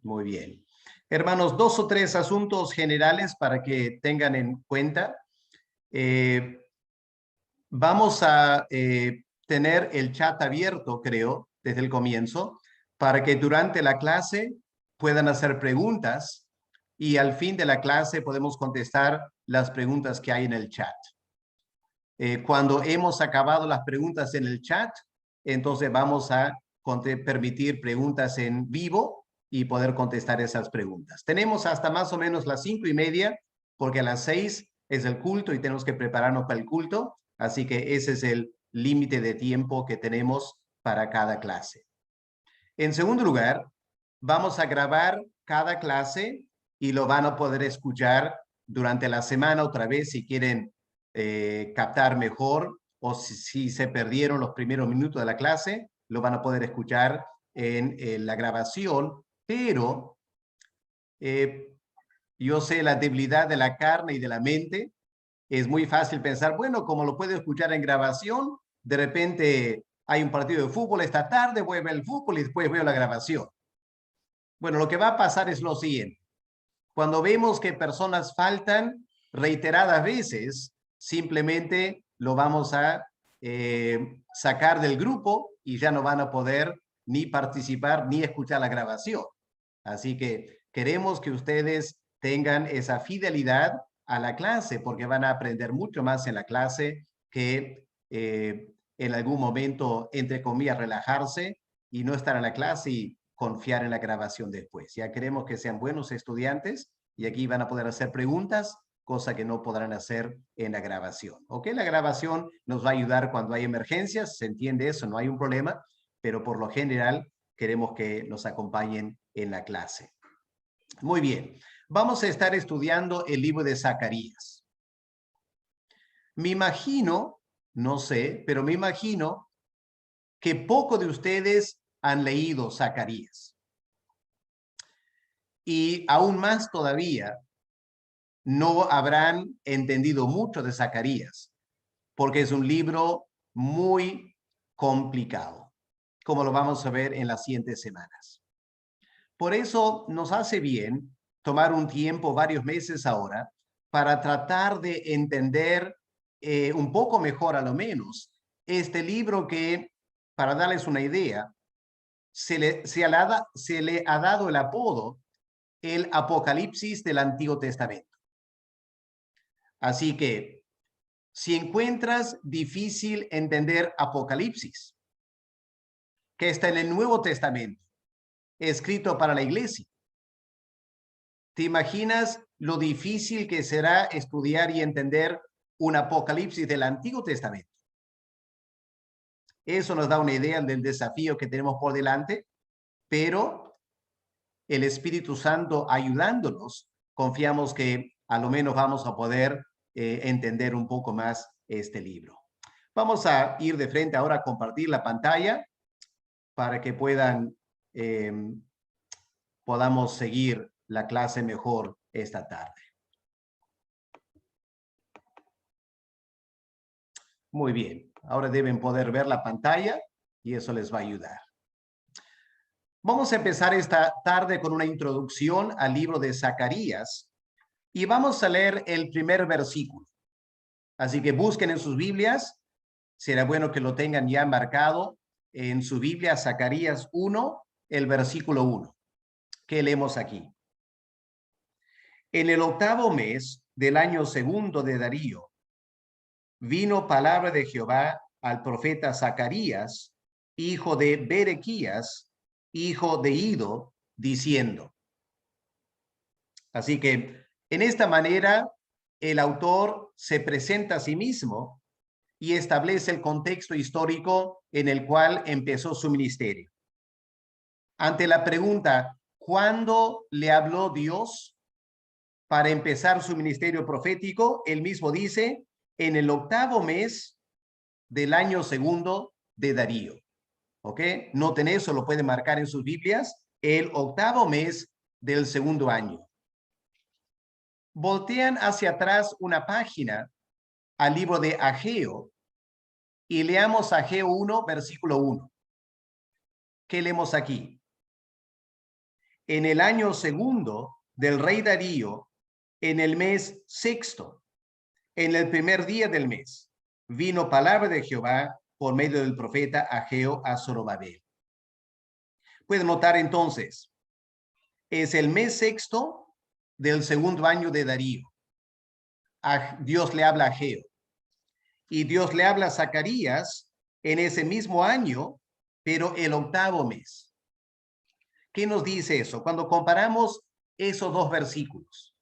Muy bien. Hermanos, dos o tres asuntos generales para que tengan en cuenta. Eh, Vamos a tener el chat abierto, creo, desde el comienzo, para que durante la clase puedan hacer preguntas y al fin de la clase podemos contestar las preguntas que hay en el chat. Cuando hemos acabado las preguntas en el chat, entonces vamos a permitir preguntas en vivo y poder contestar esas preguntas. Tenemos hasta más o menos las 5:30, porque a las 6 es el culto y tenemos que prepararnos para el culto. Así que ese es el límite de tiempo que tenemos para cada clase. En segundo lugar, vamos a grabar cada clase y lo van a poder escuchar durante la semana otra vez si quieren captar mejor, o si se perdieron los primeros minutos de la clase, lo van a poder escuchar en la grabación, pero yo sé la debilidad de la carne y de la mente. Es muy fácil pensar, bueno, como lo puedo escuchar en grabación, de repente hay un partido de fútbol esta tarde, voy a ver el fútbol y después veo la grabación. Bueno, lo que va a pasar es lo siguiente. Cuando vemos que personas faltan reiteradas veces, simplemente lo vamos a sacar del grupo y ya no van a poder ni participar ni escuchar la grabación. Así que queremos que ustedes tengan esa fidelidad a la clase, porque van a aprender mucho más en la clase que en algún momento, entre comillas, relajarse y no estar en la clase y confiar en la grabación después. Ya queremos que sean buenos estudiantes y aquí van a poder hacer preguntas, cosa que no podrán hacer en la grabación. ¿Ok? La grabación nos va a ayudar cuando hay emergencias, se entiende eso, no hay un problema, pero por lo general queremos que nos acompañen en la clase. Muy bien, vamos a estar estudiando el libro de Zacarías. Me imagino, no sé, pero me imagino que pocos de ustedes han leído Zacarías. Y aún más todavía, no habrán entendido mucho de Zacarías, porque es un libro muy complicado, como lo vamos a ver en las siguientes semanas. Por eso nos hace bien tomar un tiempo, varios meses ahora, para tratar de entender un poco mejor, a lo menos, este libro que, para darles una idea, se le ha dado el apodo el Apocalipsis del Antiguo Testamento. Así que, si encuentras difícil entender Apocalipsis, que está en el Nuevo Testamento, escrito para la iglesia, ¿te imaginas lo difícil que será estudiar y entender un Apocalipsis del Antiguo Testamento? Eso nos da una idea del desafío que tenemos por delante, pero el Espíritu Santo ayudándonos, confiamos que a lo menos vamos a poder entender un poco más este libro. Vamos a ir de frente ahora a compartir la pantalla para que podamos seguir la clase mejor esta tarde. Muy bien, ahora deben poder ver la pantalla y eso les va a ayudar. Vamos a empezar esta tarde con una introducción al libro de Zacarías y vamos a leer el primer versículo. Así que busquen en sus Biblias, será bueno que lo tengan ya marcado en su Biblia, Zacarías 1, el versículo 1. ¿Qué leemos aquí? En el 8º mes del año segundo de Darío, vino palabra de Jehová al profeta Zacarías, hijo de Berequías, hijo de Ido, diciendo. Así que en esta manera el autor se presenta a sí mismo y establece el contexto histórico en el cual empezó su ministerio. Ante la pregunta, ¿cuándo le habló Dios para empezar su ministerio profético? Él mismo dice, en el 8º mes del año segundo de Darío. ¿Ok? Noten eso, lo pueden marcar en sus Biblias, el 8º mes del segundo año. Voltean hacia atrás una página al libro de Ageo y leamos Ageo 1, versículo 1. ¿Qué leemos aquí? en el año segundo del rey Darío, en el mes sexto, en el primer día del mes, vino palabra de Jehová por medio del profeta Ageo a Zorobabel. Pueden notar entonces, es el mes sexto del segundo año de Darío. Dios le habla a Ageo. Y Dios le habla a Zacarías en ese mismo año, pero el octavo mes. ¿Qué nos dice eso? Cuando comparamos esos dos versículos,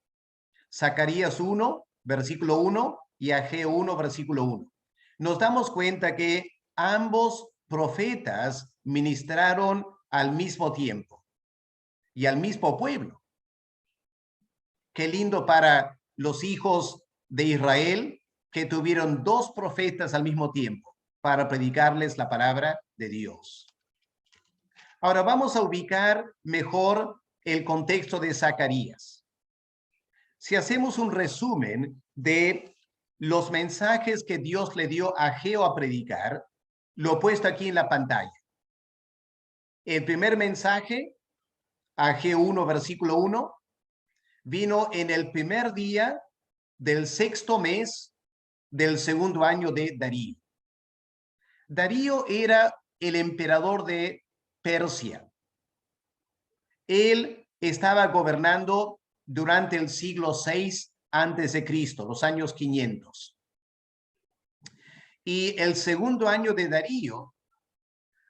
Zacarías 1, versículo 1, y Ageo 1, versículo 1, nos damos cuenta que ambos profetas ministraron al mismo tiempo y al mismo pueblo. Qué lindo para los hijos de Israel que tuvieron dos profetas al mismo tiempo para predicarles la palabra de Dios. Ahora vamos a ubicar mejor el contexto de Zacarías. Si hacemos un resumen de los mensajes que Dios le dio a Ageo a predicar, lo he puesto aquí en la pantalla. El primer mensaje, Ageo 1, versículo 1, vino en el primer día del sexto mes del segundo año de Darío. Darío era el emperador de Persia. Él estaba gobernando durante el siglo 6 antes de Cristo, los años 500. Y el segundo año de Darío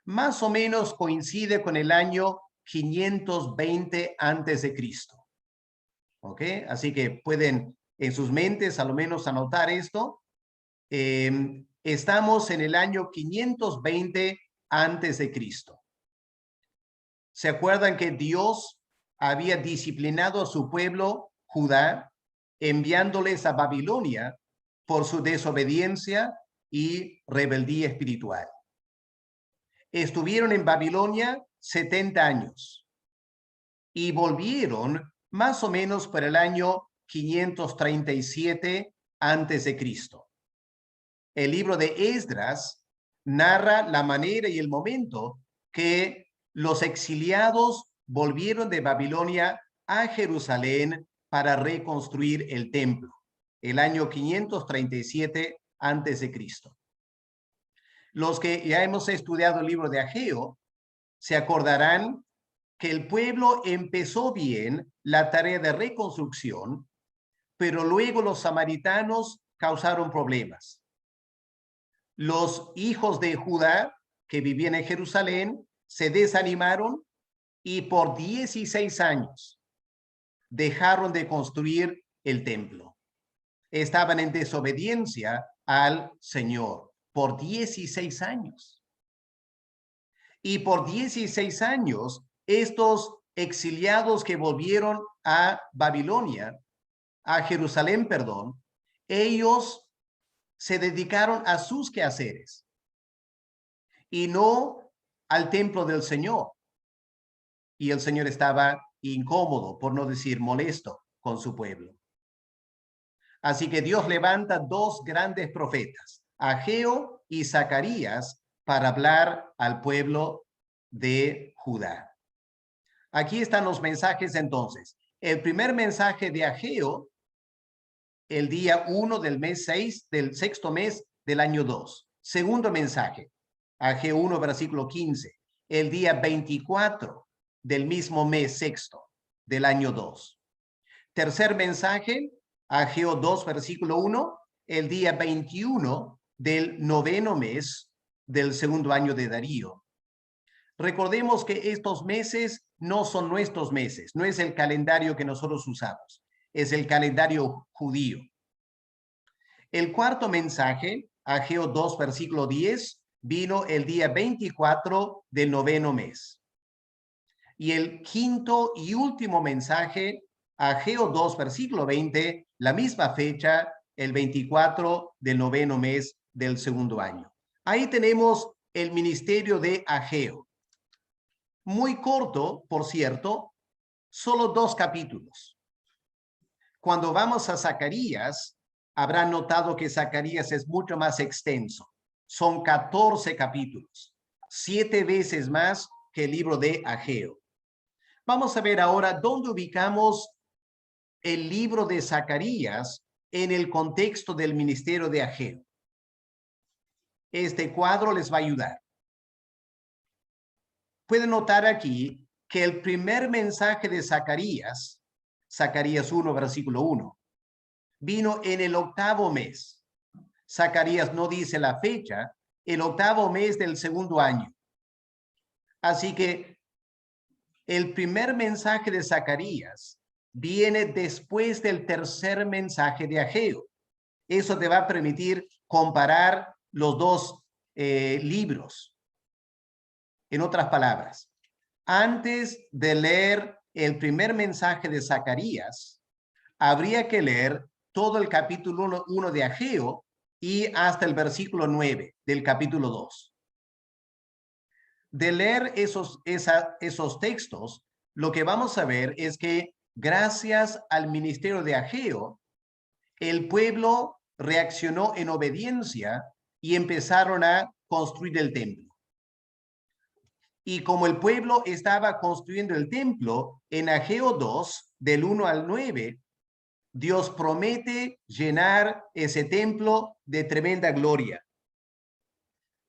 más o menos coincide con el año 520 antes de Cristo. ¿Ok? Así que pueden en sus mentes a lo menos anotar esto. Estamos en el año 520 antes de Cristo. ¿Se acuerdan que Dios había disciplinado a su pueblo, Judá, enviándoles a Babilonia por su desobediencia y rebeldía espiritual? Estuvieron en Babilonia 70 años y volvieron más o menos por el año 537 antes de Cristo. El libro de Esdras narra la manera y el momento que los exiliados volvieron de Babilonia a Jerusalén para reconstruir el templo, el año 537 antes de Cristo. Los que ya hemos estudiado el libro de Ageo se acordarán que el pueblo empezó bien la tarea de reconstrucción, pero luego los samaritanos causaron problemas. Los hijos de Judá que vivían en Jerusalén se desanimaron y por 16 años dejaron de construir el templo. Estaban en desobediencia al Señor por 16 años. Y por 16 años, estos exiliados que volvieron a Babilonia, a Jerusalén, perdón, ellos se dedicaron a sus quehaceres y no al templo del Señor. Y el Señor estaba incómodo, por no decir molesto, con su pueblo. Así que Dios levanta dos grandes profetas, Ageo y Zacarías, para hablar al pueblo de Judá. Aquí están los mensajes entonces. El primer mensaje de Ageo, el día 1 del mes 6, del sexto mes del año 2. Segundo mensaje, Ageo 1, versículo 15, el día 24 del mismo mes sexto del año 2. Tercer mensaje, Ageo 2, versículo 1, el día 21 del noveno mes del segundo año de Darío. Recordemos que estos meses no son nuestros meses, no es el calendario que nosotros usamos, es el calendario judío. El cuarto mensaje, Ageo 2, versículo 10, vino el día 24 del noveno mes. Y el quinto y último mensaje, Ageo 2, versículo 20, la misma fecha, el 24 del noveno mes del segundo año. Ahí tenemos el ministerio de Ageo. Muy corto, por cierto, solo 2 capítulos. Cuando vamos a Zacarías, habrán notado que Zacarías es mucho más extenso. Son 14 capítulos, 7 veces más que el libro de Ageo. Vamos a ver ahora dónde ubicamos el libro de Zacarías en el contexto del ministerio de Ageo. Este cuadro les va a ayudar. Pueden notar aquí que el primer mensaje de Zacarías, Zacarías 1, versículo 1, vino en el 8º mes. Zacarías no dice la fecha, el 8º mes del 2º año. Así que el primer mensaje de Zacarías viene después del tercer mensaje de Ageo. Eso te va a permitir comparar los dos libros. En otras palabras, antes de leer el primer mensaje de Zacarías, habría que leer todo el capítulo 1 de Ageo y hasta el versículo 9 del capítulo 2. De leer esos textos, lo que vamos a ver es que gracias al ministerio de Ageo, el pueblo reaccionó en obediencia y empezaron a construir el templo. Y como el pueblo estaba construyendo el templo, en Ageo 2, del 1 al 9, Dios promete llenar ese templo de tremenda gloria.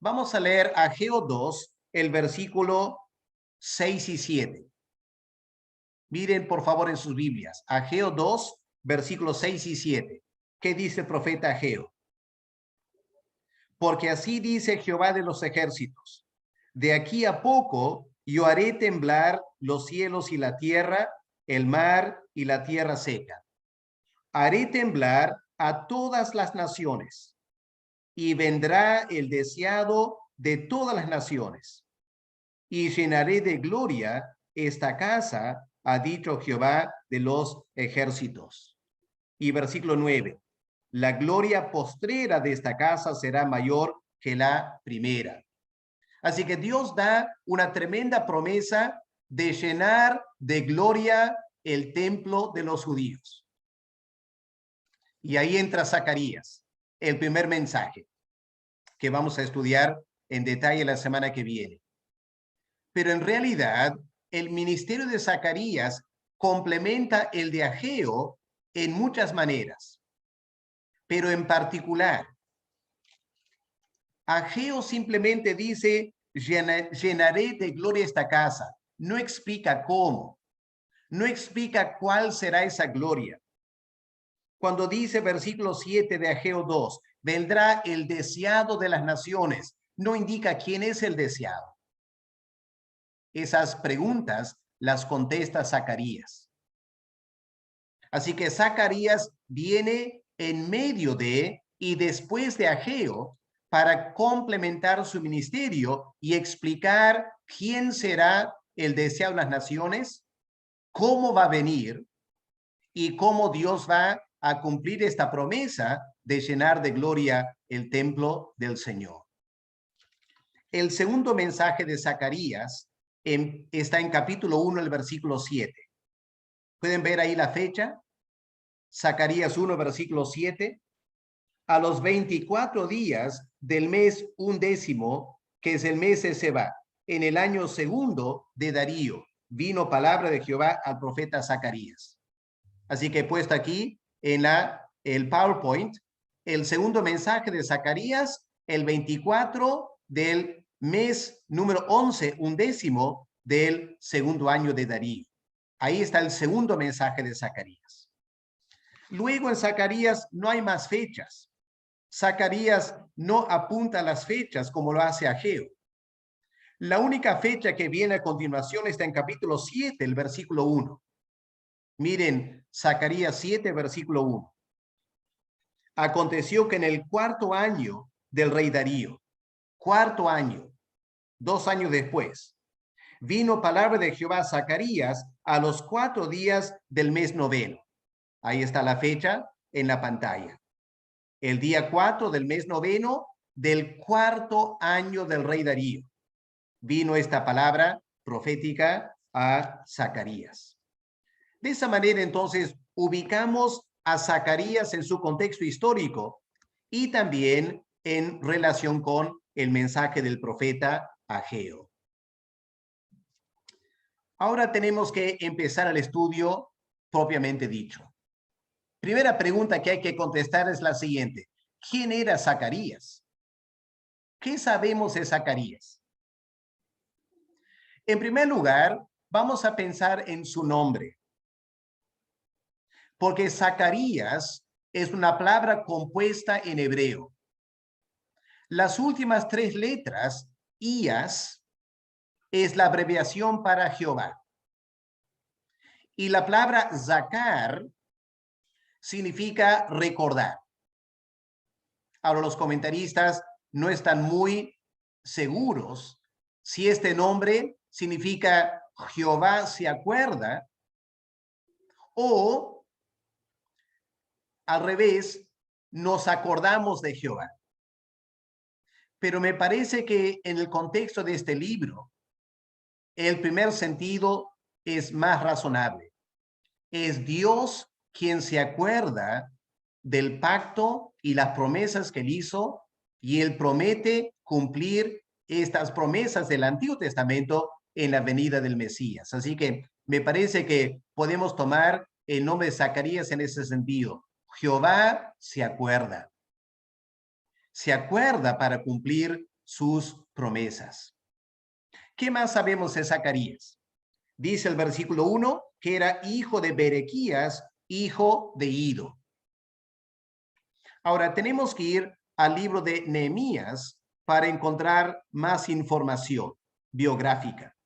Vamos a leer Ageo 2, el versículo 6 y 7. Miren por favor en sus Biblias. Ageo 2, versículos 6 y 7. ¿Qué dice el profeta Ageo? Porque así dice Jehová de los ejércitos: de aquí a poco yo haré temblar los cielos y la tierra, el mar y la tierra seca. Haré temblar a todas las naciones, y vendrá el deseado de todas las naciones. Y llenaré de gloria esta casa, ha dicho Jehová de los ejércitos. Y versículo 9. La gloria postrera de esta casa será mayor que la primera. Así que Dios da una tremenda promesa de llenar de gloria el templo de los judíos. Y ahí entra Zacarías, el primer mensaje, que vamos a estudiar en detalle la semana que viene. Pero en realidad, el ministerio de Zacarías complementa el de Ageo en muchas maneras. Pero en particular, Ageo simplemente dice: llenaré de gloria esta casa. No explica cómo. No explica cuál será esa gloria. Cuando dice versículo 7 de Ageo 2, vendrá el deseado de las naciones, no indica quién es el deseado. Esas preguntas las contesta Zacarías. Así que Zacarías viene en medio de y después de Ageo para complementar su ministerio y explicar quién será el deseado de las naciones, cómo va a venir y cómo Dios va a cumplir esta promesa de llenar de gloria el templo del Señor. El segundo mensaje de Zacarías está en capítulo 1, el versículo 7. ¿Pueden ver ahí la fecha? Zacarías 1, versículo 7. A los 24 días del mes 11º, que es el mes de Seba, en el año 2 de Darío, vino palabra de Jehová al profeta Zacarías. Así que he puesto aquí en el PowerPoint el segundo mensaje de Zacarías, el 24 del mes número 11, 11º del 2º año de Darío. Ahí está el segundo mensaje de Zacarías. Luego en Zacarías no hay más fechas. Zacarías no apunta las fechas como lo hace Ageo. La única fecha que viene a continuación está en capítulo 7, el versículo 1. Miren, Zacarías 7, versículo 1. Aconteció que en el 4º año del rey Darío, 4º año, 2 años después, vino palabra de Jehová a Zacarías a los 4 días del mes 9. Ahí está la fecha en la pantalla. El día 4 del mes 9 del 4º año del rey Darío, vino esta palabra profética a Zacarías. De esa manera, entonces, ubicamos a Zacarías en su contexto histórico y también en relación con el mensaje del profeta Ageo. Ahora tenemos que empezar el estudio propiamente dicho. Primera pregunta que hay que contestar es la siguiente. ¿Quién era Zacarías? ¿Qué sabemos de Zacarías? En primer lugar, vamos a pensar en su nombre, porque Zacarías es una palabra compuesta en hebreo. Las últimas 3 letras, Ías, es la abreviación para Jehová. Y la palabra Zacar significa recordar. Ahora los comentaristas no están muy seguros si este nombre significa Jehová se acuerda o al revés, nos acordamos de Jehová. Pero me parece que en el contexto de este libro, el primer sentido es más razonable. Es Dios quien se acuerda del pacto y las promesas que él hizo, y él promete cumplir estas promesas del Antiguo Testamento en la venida del Mesías. Así que me parece que podemos tomar el nombre de Zacarías en ese sentido. Jehová se acuerda. Se acuerda para cumplir sus promesas. ¿Qué más sabemos de Zacarías? Dice el versículo 1 que era hijo de Berequías, hijo de Ido. Ahora tenemos que ir al libro de Nehemías para encontrar más información biográfica.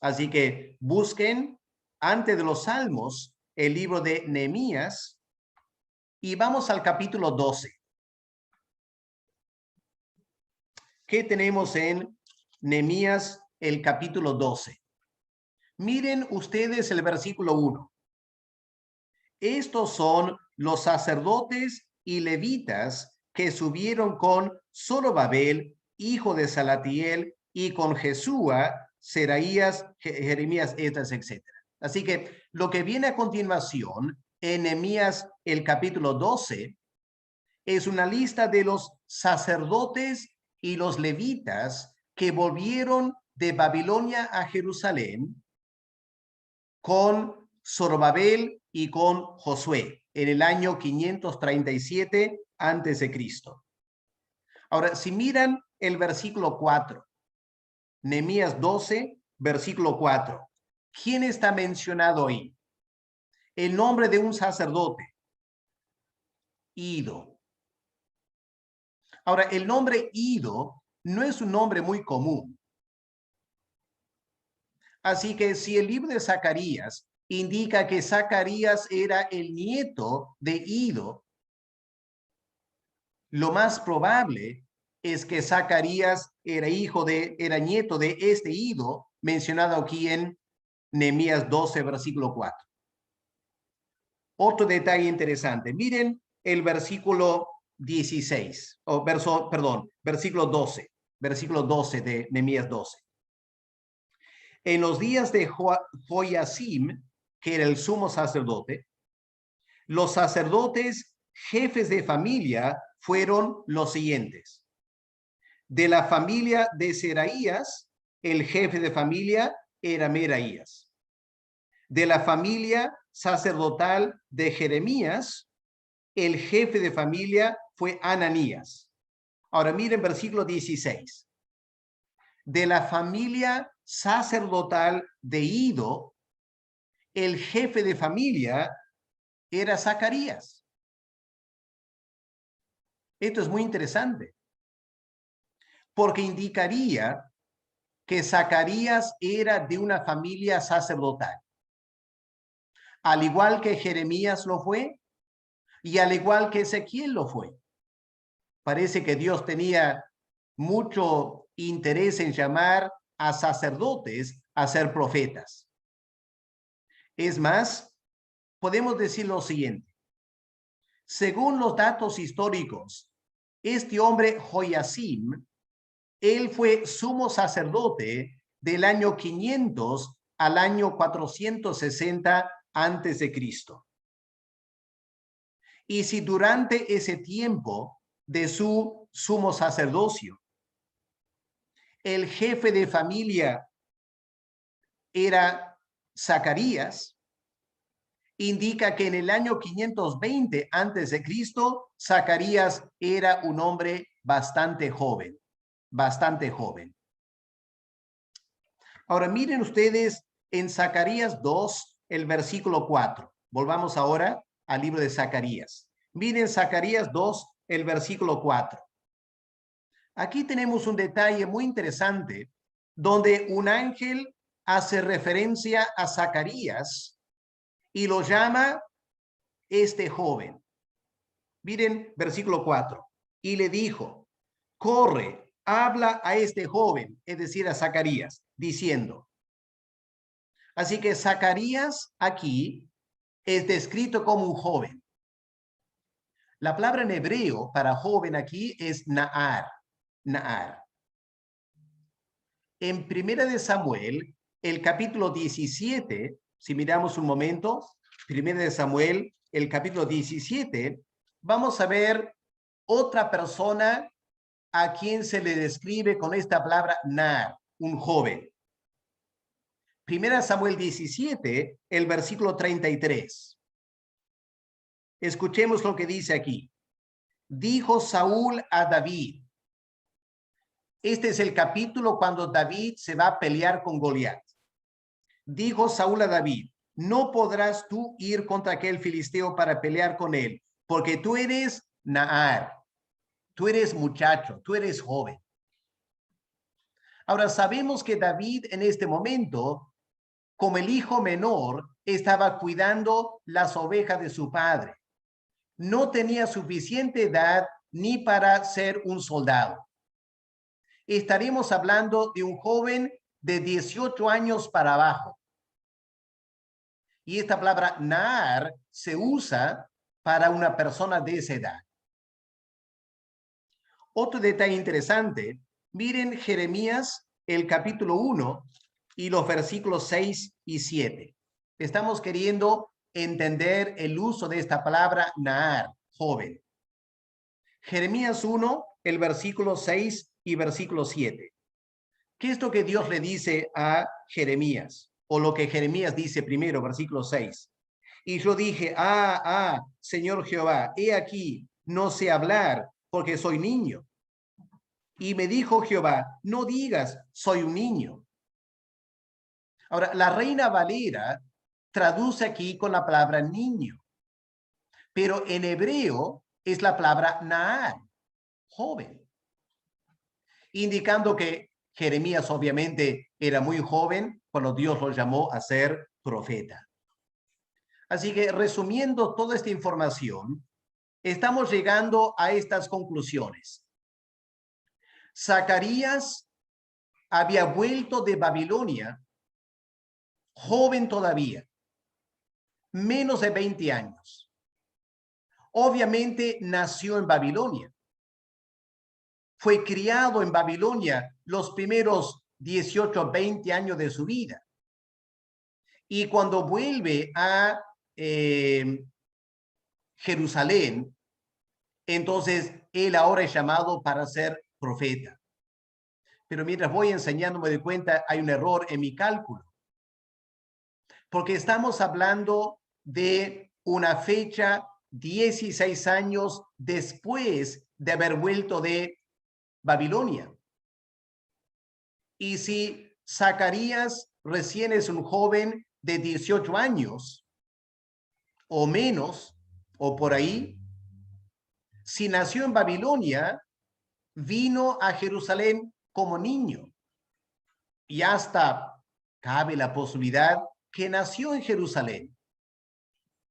Así que busquen antes de los Salmos el libro de Nehemías y vamos al capítulo 12. ¿Qué tenemos en Nehemías, el capítulo 12? Miren ustedes el versículo 1. Estos son los sacerdotes y levitas que subieron con Zorobabel, hijo de Salatiel, y con Jesúa, Seraías, Jeremías, Esdras, etc. Así que lo que viene a continuación en Nehemías, el capítulo 12, es una lista de los sacerdotes y los levitas que volvieron de Babilonia a Jerusalén con Zorobabel y con Josué en el año 537 antes de Cristo. Ahora, si miran el versículo 4, Nehemías 12, versículo 4, ¿quién está mencionado ahí? El nombre de un sacerdote, Ido. Ahora, el nombre Ido no es un nombre muy común. Así que si el libro de Zacarías indica que Zacarías era el nieto de Ido, lo más probable es que Zacarías era nieto de este Ido mencionado aquí en Nehemías 12, versículo 4. Otro detalle interesante. Miren el versículo 16, versículo 12. Versículo 12 de Nehemías 12. En los días de Joiacim, que era el sumo sacerdote, los sacerdotes jefes de familia fueron los siguientes. De la familia de Seraías, el jefe de familia era Meraías. De la familia sacerdotal de Jeremías, el jefe de familia fue Ananías. Ahora miren versículo 16. De la familia sacerdotal de Ido, el jefe de familia era Zacarías. Esto es muy interesante, porque indicaría que Zacarías era de una familia sacerdotal, al igual que Jeremías lo fue, y al igual que Ezequiel lo fue. Parece que Dios tenía mucho interés en llamar a sacerdotes a ser profetas. Es más, podemos decir lo siguiente. Según los datos históricos, este hombre Joiacim, él fue sumo sacerdote del año 500 al año 460 antes de Cristo. Y si durante ese tiempo de su sumo sacerdocio, el jefe de familia era Zacarías indica que en el año 520 antes de Cristo, Zacarías era un hombre bastante joven, bastante joven. Ahora miren ustedes en Zacarías 2, el versículo 4. Volvamos ahora al libro de Zacarías. Miren Zacarías 2, el versículo 4. Aquí tenemos un detalle muy interesante donde un ángel hace referencia a Zacarías y lo llama este joven. Miren versículo 4. Y le dijo, corre, habla a este joven, es decir, a Zacarías, diciendo. Así que Zacarías aquí es descrito como un joven. La palabra en hebreo para joven aquí es Naar. Naar. En Primera de Samuel, el capítulo 17, si miramos un momento, Primera de Samuel, el capítulo 17, vamos a ver otra persona a quien se le describe con esta palabra Naar, un joven. Primera Samuel 17, el versículo 33. Escuchemos lo que dice aquí. Dijo Saúl a David. Este es el capítulo cuando David se va a pelear con Goliat. Dijo Saúl a David, no podrás tú ir contra aquel filisteo para pelear con él, porque tú eres Naar, tú eres muchacho, tú eres joven. Ahora sabemos que David en este momento, como el hijo menor, estaba cuidando las ovejas de su padre. No tenía suficiente edad ni para ser un soldado. Estaremos hablando de un joven de 18 años para abajo. Y esta palabra Naar se usa para una persona de esa edad. Otro detalle interesante, miren Jeremías, el capítulo 1 y los versículos 6 y 7. Estamos queriendo entender el uso de esta palabra Naar, joven. Jeremías 1, el versículo 6 y versículo 7. ¿Qué es lo que Dios le dice a Jeremías? O lo que Jeremías dice primero, versículo 6. Y yo dije, Señor Jehová, he aquí, no sé hablar porque soy niño. Y me dijo Jehová, no digas, soy un niño. Ahora, la Reina Valera traduce aquí con la palabra niño, pero en hebreo es la palabra Naar, joven, indicando que Jeremías obviamente era muy joven cuando Dios lo llamó a ser profeta. Así que resumiendo toda esta información, estamos llegando a estas conclusiones. Zacarías había vuelto de Babilonia, joven todavía, menos de 20 años. Obviamente nació en Babilonia. Fue criado en Babilonia los primeros 18, 20 años de su vida. Y cuando vuelve a Jerusalén, entonces él ahora es llamado para ser profeta. Pero mientras voy enseñando me doy cuenta, hay un error en mi cálculo. Porque estamos hablando de una fecha 16 años después de haber vuelto de Babilonia. Y si Zacarías recién es un joven de 18 años o menos, o por ahí, si nació en Babilonia, vino a Jerusalén como niño. Y hasta cabe la posibilidad que nació en Jerusalén,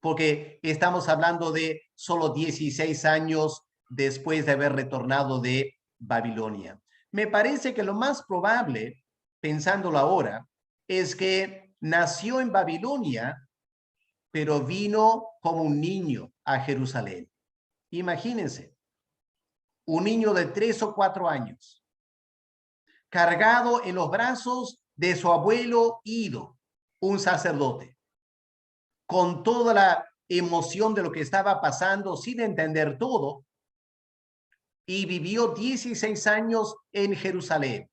porque estamos hablando de solo 16 años después de haber retornado de Babilonia. Me parece que lo más probable, pensándolo ahora, es que nació en Babilonia, pero vino como un niño a Jerusalén. Imagínense, un niño de 3 o 4 años, cargado en los brazos de su abuelo Ido, un sacerdote, con toda la emoción de lo que estaba pasando, sin entender todo, y vivió 16 años en Jerusalén.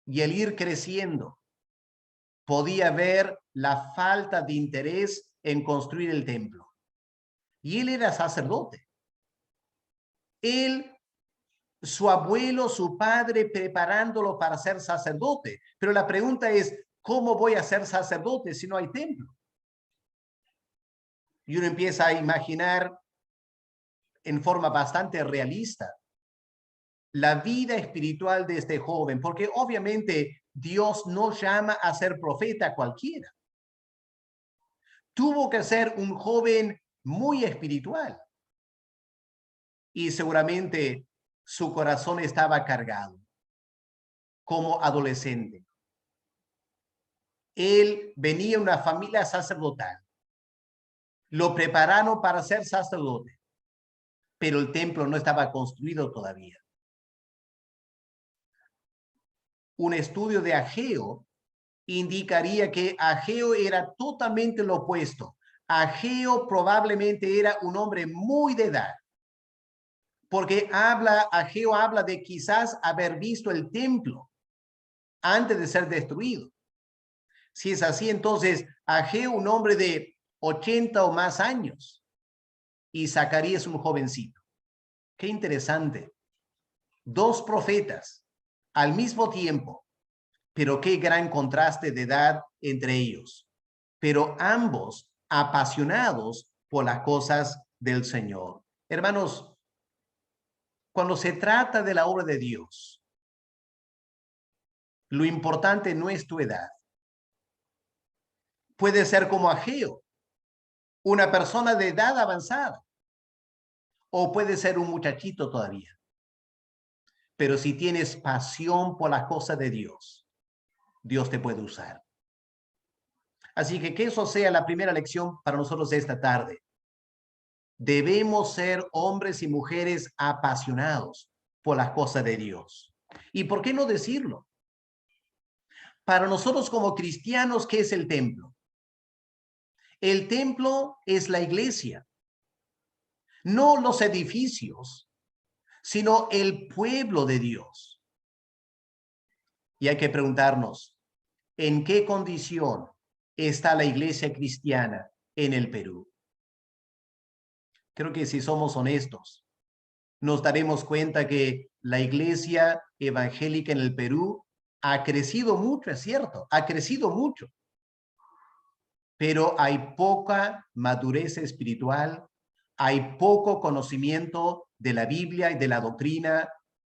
Y el ir creciendo, podía ver la falta de interés en construir el templo. Y él era sacerdote. Él, su abuelo, su padre, preparándolo para ser sacerdote. Pero la pregunta es, ¿cómo voy a ser sacerdote si no hay templo? Y uno empieza a imaginar en forma bastante realista la vida espiritual de este joven, porque obviamente Dios no llama a ser profeta cualquiera. Tuvo que ser un joven muy espiritual y seguramente su corazón estaba cargado como adolescente. Él venía de una familia sacerdotal. Lo prepararon para ser sacerdote, pero el templo no estaba construido todavía. Un estudio de Ageo indicaría que Ageo era totalmente lo opuesto. Ageo probablemente era un hombre muy de edad, porque Ageo habla de quizás haber visto el templo antes de ser destruido. Si es así, entonces Ageo, un hombre de 80 o más años, y Zacarías, un jovencito. Qué interesante. Dos profetas al mismo tiempo, pero qué gran contraste de edad entre ellos. Pero ambos apasionados por las cosas del Señor. Hermanos, cuando se trata de la obra de Dios, lo importante no es tu edad. Puede ser como Ageo, una persona de edad avanzada, o puede ser un muchachito todavía. Pero si tienes pasión por las cosas de Dios, Dios te puede usar. Así que eso sea la primera lección para nosotros esta tarde. Debemos ser hombres y mujeres apasionados por las cosas de Dios. ¿Y por qué no decirlo? Para nosotros como cristianos, ¿qué es el templo? El templo es la iglesia, no los edificios, sino el pueblo de Dios. Y hay que preguntarnos, ¿en qué condición está la iglesia cristiana en el Perú? Creo que si somos honestos, nos daremos cuenta que la iglesia evangélica en el Perú ha crecido mucho, es cierto, ha crecido mucho, pero hay poca madurez espiritual, hay poco conocimiento de la Biblia y de la doctrina,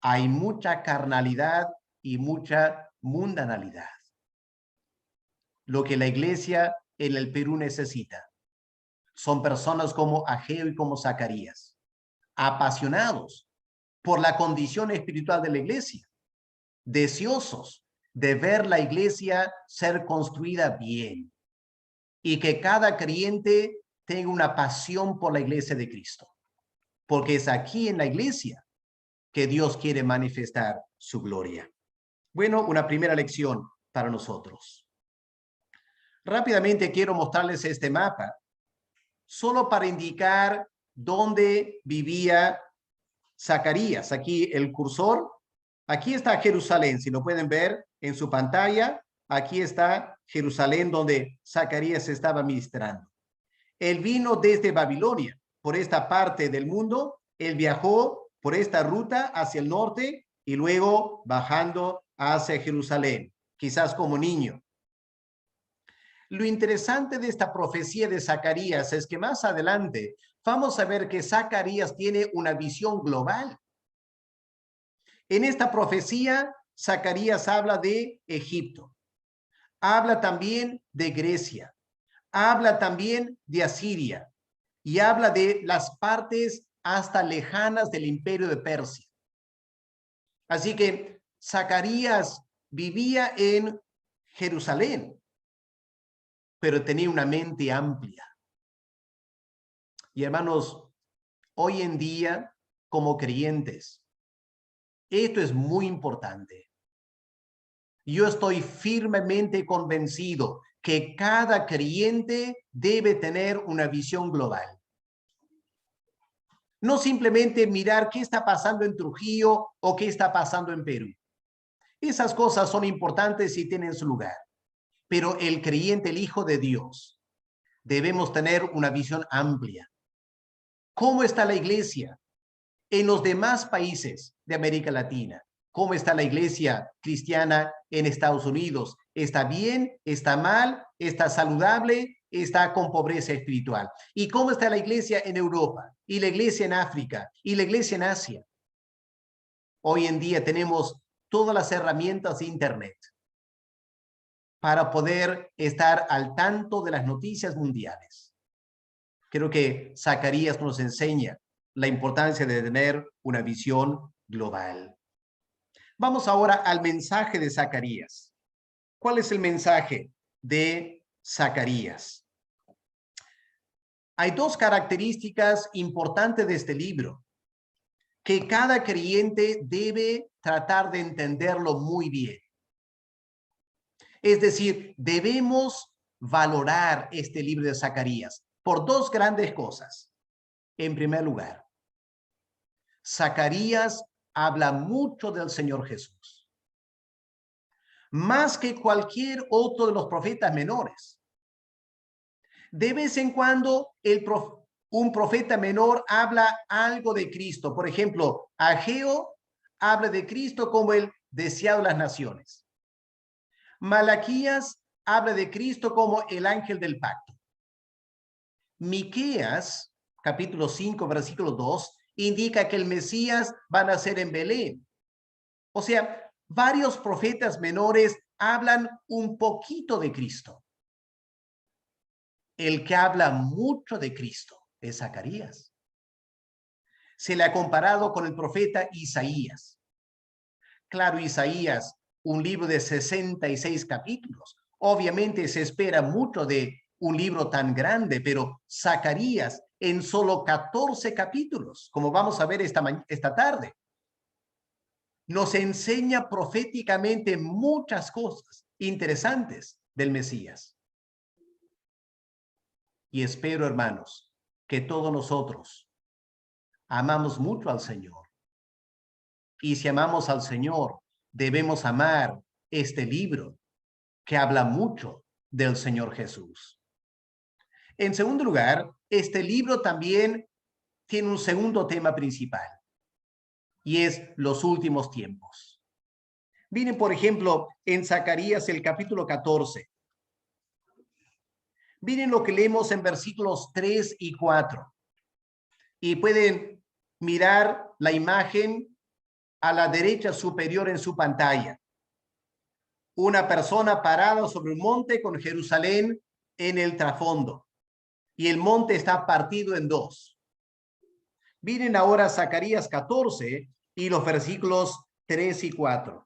hay mucha carnalidad y mucha mundanalidad. Lo que la iglesia en el Perú necesita son personas como Ageo y como Zacarías, apasionados por la condición espiritual de la iglesia, deseosos de ver la iglesia ser construida bien y que cada creyente tenga una pasión por la iglesia de Cristo, porque es aquí en la iglesia que Dios quiere manifestar su gloria. Bueno, una primera lección para nosotros. Rápidamente quiero mostrarles este mapa, solo para indicar dónde vivía Zacarías. Aquí el cursor, aquí está Jerusalén, si lo pueden ver en su pantalla, aquí está Jerusalén donde Zacarías estaba ministrando. Él vino desde Babilonia, por esta parte del mundo, él viajó por esta ruta hacia el norte y luego bajando hacia Jerusalén, quizás como niño. Lo interesante de esta profecía de Zacarías es que más adelante vamos a ver que Zacarías tiene una visión global. En esta profecía, Zacarías habla de Egipto, habla también de Grecia, habla también de Asiria y habla de las partes hasta lejanas del imperio de Persia. Así que Zacarías vivía en Jerusalén, pero tenía una mente amplia. Y hermanos, hoy en día, como creyentes, esto es muy importante. Yo estoy firmemente convencido que cada creyente debe tener una visión global. No simplemente mirar qué está pasando en Trujillo o qué está pasando en Perú. Esas cosas son importantes y tienen su lugar. Pero el creyente, el Hijo de Dios, debemos tener una visión amplia. ¿Cómo está la iglesia en los demás países de América Latina? ¿Cómo está la iglesia cristiana en Estados Unidos? ¿Está bien? ¿Está mal? ¿Está saludable? ¿Está con pobreza espiritual? ¿Y cómo está la iglesia en Europa? ¿Y la iglesia en África? ¿Y la iglesia en Asia? Hoy en día tenemos todas las herramientas de Internet para poder estar al tanto de las noticias mundiales. Creo que Zacarías nos enseña la importancia de tener una visión global. Vamos ahora al mensaje de Zacarías. ¿Cuál es el mensaje de Zacarías? Hay dos características importantes de este libro que cada creyente debe tratar de entenderlo muy bien. Es decir, debemos valorar este libro de Zacarías por dos grandes cosas. En primer lugar, Zacarías habla mucho del Señor Jesús, más que cualquier otro de los profetas menores. De vez en cuando un profeta menor habla algo de Cristo. Por ejemplo, Ageo habla de Cristo como el deseado de las naciones. Malaquías habla de Cristo como el ángel del pacto. Miqueas, capítulo 5, versículo 2, indica que el Mesías va a nacer en Belén. O sea, varios profetas menores hablan un poquito de Cristo. El que habla mucho de Cristo es Zacarías. Se le ha comparado con el profeta Isaías. Claro, Isaías, un libro de 66 capítulos. Obviamente se espera mucho de un libro tan grande, pero Zacarías en solo 14 capítulos, como vamos a ver esta tarde, nos enseña proféticamente muchas cosas interesantes del Mesías. Y espero, hermanos, que todos nosotros amamos mucho al Señor. Y si amamos al Señor, debemos amar este libro que habla mucho del Señor Jesús. En segundo lugar, este libro también tiene un segundo tema principal, y es los últimos tiempos. Miren, por ejemplo, en Zacarías el capítulo 14. Miren lo que leemos en versículos 3 y 4. Y pueden mirar la imagen a la derecha superior en su pantalla. Una persona parada sobre un monte con Jerusalén en el trasfondo. Y el monte está partido en dos. Miren ahora Zacarías 14 y los versículos 3 y 4.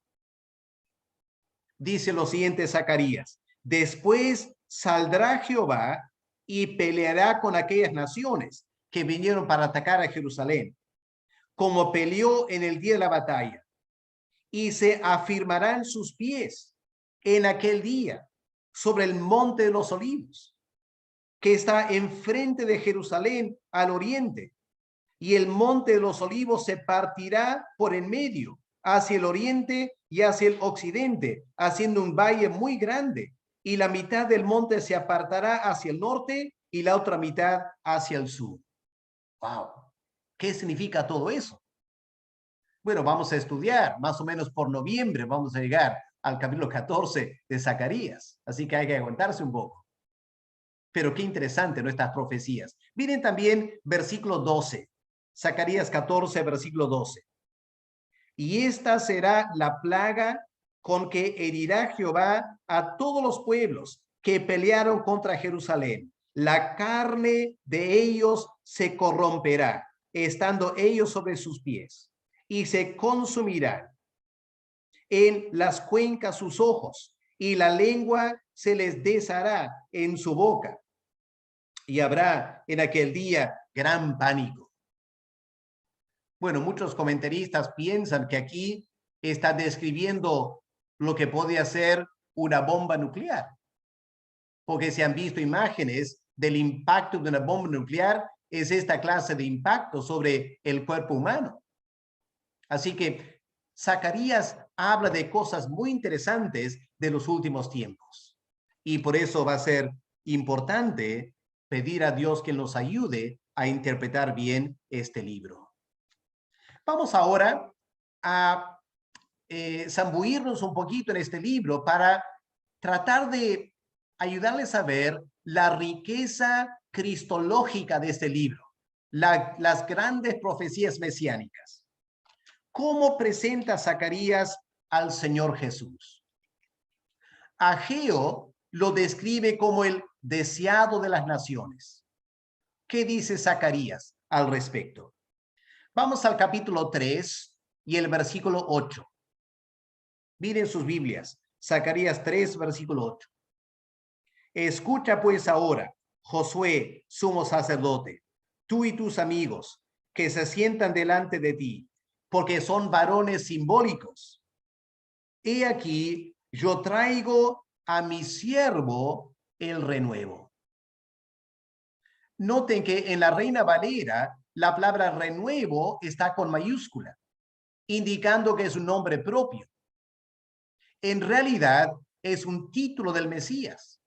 Dice lo siguiente Zacarías: después saldrá Jehová y peleará con aquellas naciones que vinieron para atacar a Jerusalén, como peleó en el día de la batalla, y se afirmarán sus pies en aquel día sobre el monte de los olivos, que está enfrente de Jerusalén al oriente, y el monte de los olivos se partirá por en medio, hacia el oriente y hacia el occidente, haciendo un valle muy grande, y la mitad del monte se apartará hacia el norte y la otra mitad hacia el sur. ¡Wow! ¿Qué significa todo eso? Bueno, vamos a estudiar, más o menos por noviembre vamos a llegar al capítulo 14 de Zacarías, así que hay que aguantarse un poco. Pero qué interesante nuestras profecías. Miren también versículo 12, Zacarías 14, versículo 12. Y esta será la plaga con que herirá Jehová a todos los pueblos que pelearon contra Jerusalén. La carne de ellos se corromperá, estando ellos sobre sus pies, y se consumirán en las cuencas sus ojos, y la lengua se les deshará en su boca. Y habrá en aquel día gran pánico. Bueno, muchos comentaristas piensan que aquí está describiendo lo que podría ser una bomba nuclear, porque se han visto imágenes del impacto de una bomba nuclear. Es esta clase de impacto sobre el cuerpo humano. Así que Zacarías habla de cosas muy interesantes de los últimos tiempos. Y por eso va a ser importante pedir a Dios que nos ayude a interpretar bien este libro. Vamos ahora a zambuirnos un poquito en este libro para tratar de ayudarles a ver la riqueza cristológica de este libro, las grandes profecías mesiánicas. ¿Cómo presenta Zacarías al Señor Jesús? Ageo lo describe como el deseado de las naciones. ¿Qué dice Zacarías al respecto? Vamos al capítulo 3 y el versículo 8. Miren sus Biblias, Zacarías 3, versículo 8. Escucha pues ahora, Josué, sumo sacerdote, tú y tus amigos que se sientan delante de ti, porque son varones simbólicos. He aquí, yo traigo a mi siervo el renuevo. Noten que en la Reina Valera, la palabra renuevo está con mayúscula, indicando que es un nombre propio. En realidad, es un título del Mesías.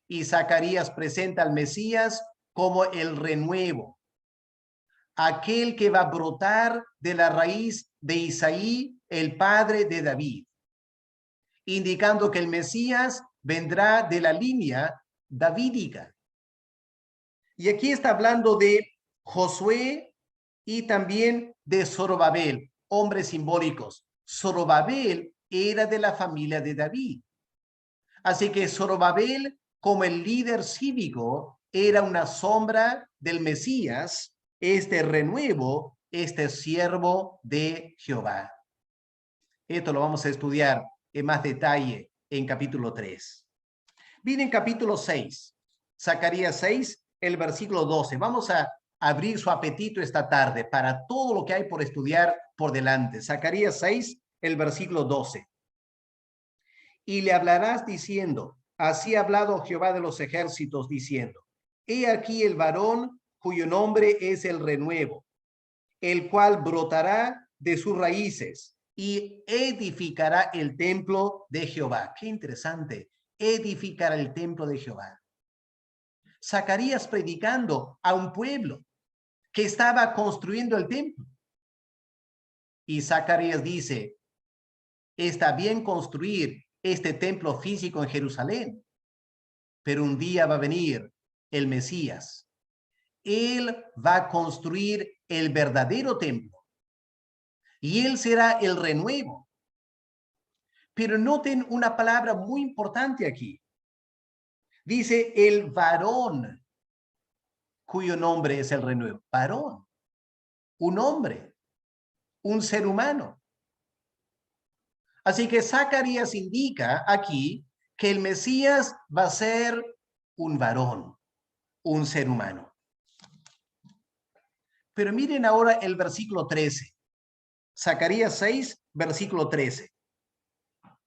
Y Zacarías presenta al Mesías como el renuevo, aquel que va a brotar de la raíz de Isaí, el padre de David, indicando que el Mesías vendrá de la línea davídica. Y aquí está hablando de Josué y también de Zorobabel, hombres simbólicos. Zorobabel era de la familia de David. Así que Zorobabel, como el líder cívico, era una sombra del Mesías, este renuevo, este siervo de Jehová. Esto lo vamos a estudiar en más detalle en capítulo 3. Viene en capítulo 6, Zacarías 6, el versículo 12. Vamos a abrir su apetito esta tarde para todo lo que hay por estudiar por delante. Zacarías 6, el versículo 12. Y le hablarás diciendo, así ha hablado Jehová de los ejércitos, diciendo, he aquí el varón cuyo nombre es el renuevo, el cual brotará de sus raíces y edificará el templo de Jehová. Qué interesante, edificará el templo de Jehová. Zacarías predicando a un pueblo que estaba construyendo el templo. Y Zacarías dice, está bien construir este templo físico en Jerusalén, pero un día va a venir el Mesías. Él va a construir el verdadero templo y él será el renuevo. Pero noten una palabra muy importante aquí. Dice el varón cuyo nombre es el renuevo. Varón, un hombre, un ser humano. Así que Zacarías indica aquí que el Mesías va a ser un varón, un ser humano. Pero miren ahora el versículo 13. Zacarías 6, versículo 13.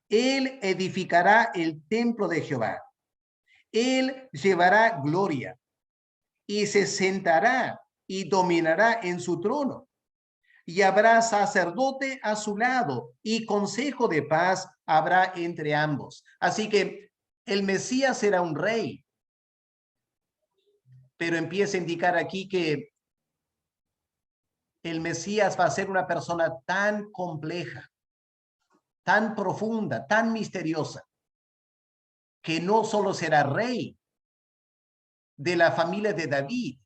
Él edificará el templo de Jehová. Él llevará gloria y se sentará y dominará en su trono. Y habrá sacerdote a su lado y consejo de paz habrá entre ambos. Así que el Mesías será un rey. Pero empieza a indicar aquí que el Mesías va a ser una persona tan compleja, tan profunda, tan misteriosa, que no solo será rey de la familia de David,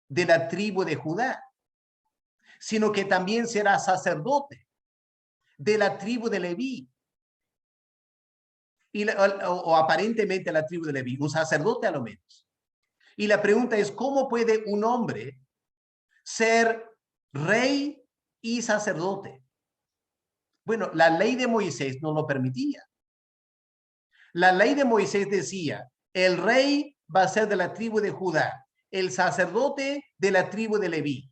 de la tribu de Judá, sino que también será sacerdote de la tribu de Leví, o aparentemente la tribu de Leví, un sacerdote a lo menos. Y la pregunta es, ¿cómo puede un hombre ser rey y sacerdote? Bueno, la ley de Moisés no lo permitía. La ley de Moisés decía, el rey va a ser de la tribu de Judá, el sacerdote de la tribu de Leví.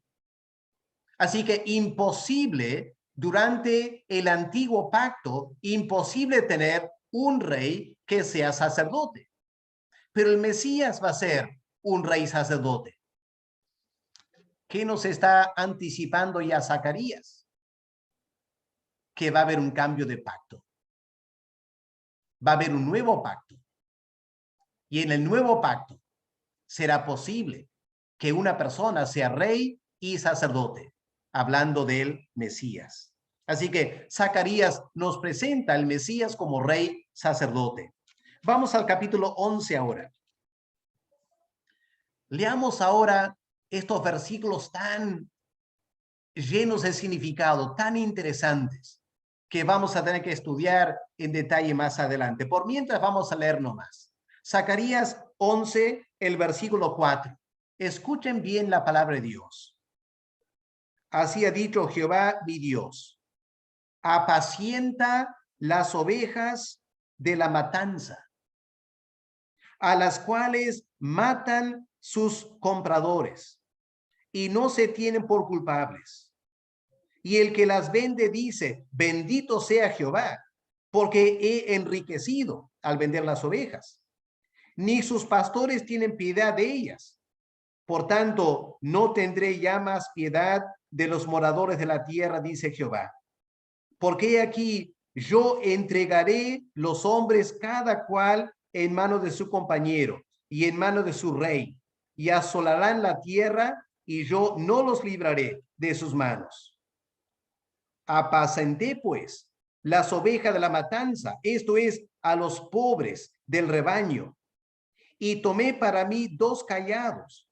Así que imposible, durante el antiguo pacto, imposible tener un rey que sea sacerdote. Pero el Mesías va a ser un rey sacerdote. ¿Qué nos está anticipando ya Zacarías? Que va a haber un cambio de pacto. Va a haber un nuevo pacto. Y en el nuevo pacto será posible que una persona sea rey y sacerdote, hablando del Mesías. Así que Zacarías nos presenta al Mesías como rey sacerdote. Vamos al capítulo 11 ahora. Leamos ahora estos versículos tan llenos de significado, tan interesantes, que vamos a tener que estudiar en detalle más adelante. Por mientras vamos a leer nomás. Zacarías 11, el versículo 4. Escuchen bien la palabra de Dios. Así ha dicho Jehová mi Dios: apacienta las ovejas de la matanza, a las cuales matan sus compradores, y no se tienen por culpables. Y el que las vende dice: bendito sea Jehová, porque he enriquecido al vender las ovejas. Ni sus pastores tienen piedad de ellas. Por tanto, no tendré ya más piedad de los moradores de la tierra, dice Jehová. Porque aquí yo entregaré los hombres cada cual en mano de su compañero y en mano de su rey, y asolarán la tierra, y yo no los libraré de sus manos. Apacenté pues las ovejas de la matanza, esto es, a los pobres del rebaño, y tomé para mí 2 callados.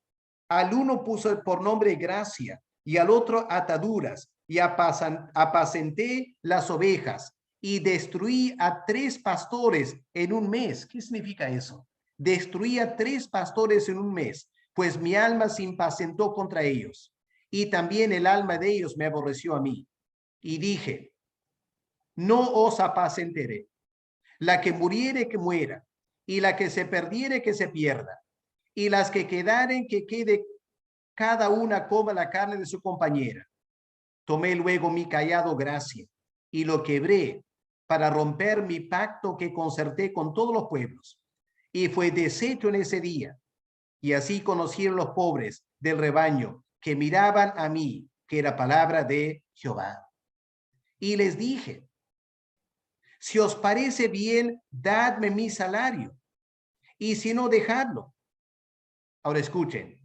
Al uno puse por nombre gracia, y al otro ataduras, y apacenté las ovejas, y destruí a 3 pastores en un mes. ¿Qué significa eso? Destruí a 3 pastores en un mes, pues mi alma se impacientó contra ellos, y también el alma de ellos me aborreció a mí. Y dije: no os apacenteré. La que muriere, que muera, y la que se perdiere, que se pierda, y las que quedaren, que quede cada una coma la carne de su compañera. Tomé luego mi callado gracia, y lo quebré para romper mi pacto que concerté con todos los pueblos, y fue deshecho en ese día. Y así conocieron los pobres del rebaño que miraban a mí, que era palabra de Jehová. Y les dije: si os parece bien, dadme mi salario, y si no, dejadlo. Ahora escuchen.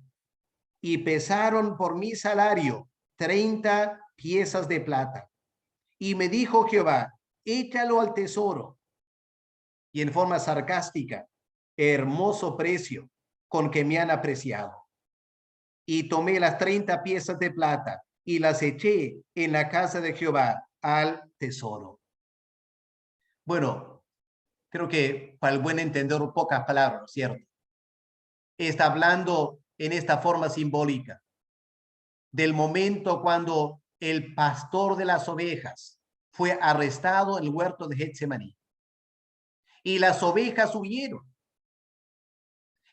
Y pesaron por mi salario 30 piezas de plata. Y me dijo Jehová: échalo al tesoro. Y en forma sarcástica: hermoso precio con que me han apreciado. Y tomé las 30 piezas de plata y las eché en la casa de Jehová al tesoro. Bueno, creo que para el buen entendedor, pocas palabras, ¿no es cierto? Está hablando en esta forma simbólica del momento cuando el pastor de las ovejas fue arrestado en el huerto de Getsemaní. Y las ovejas huyeron.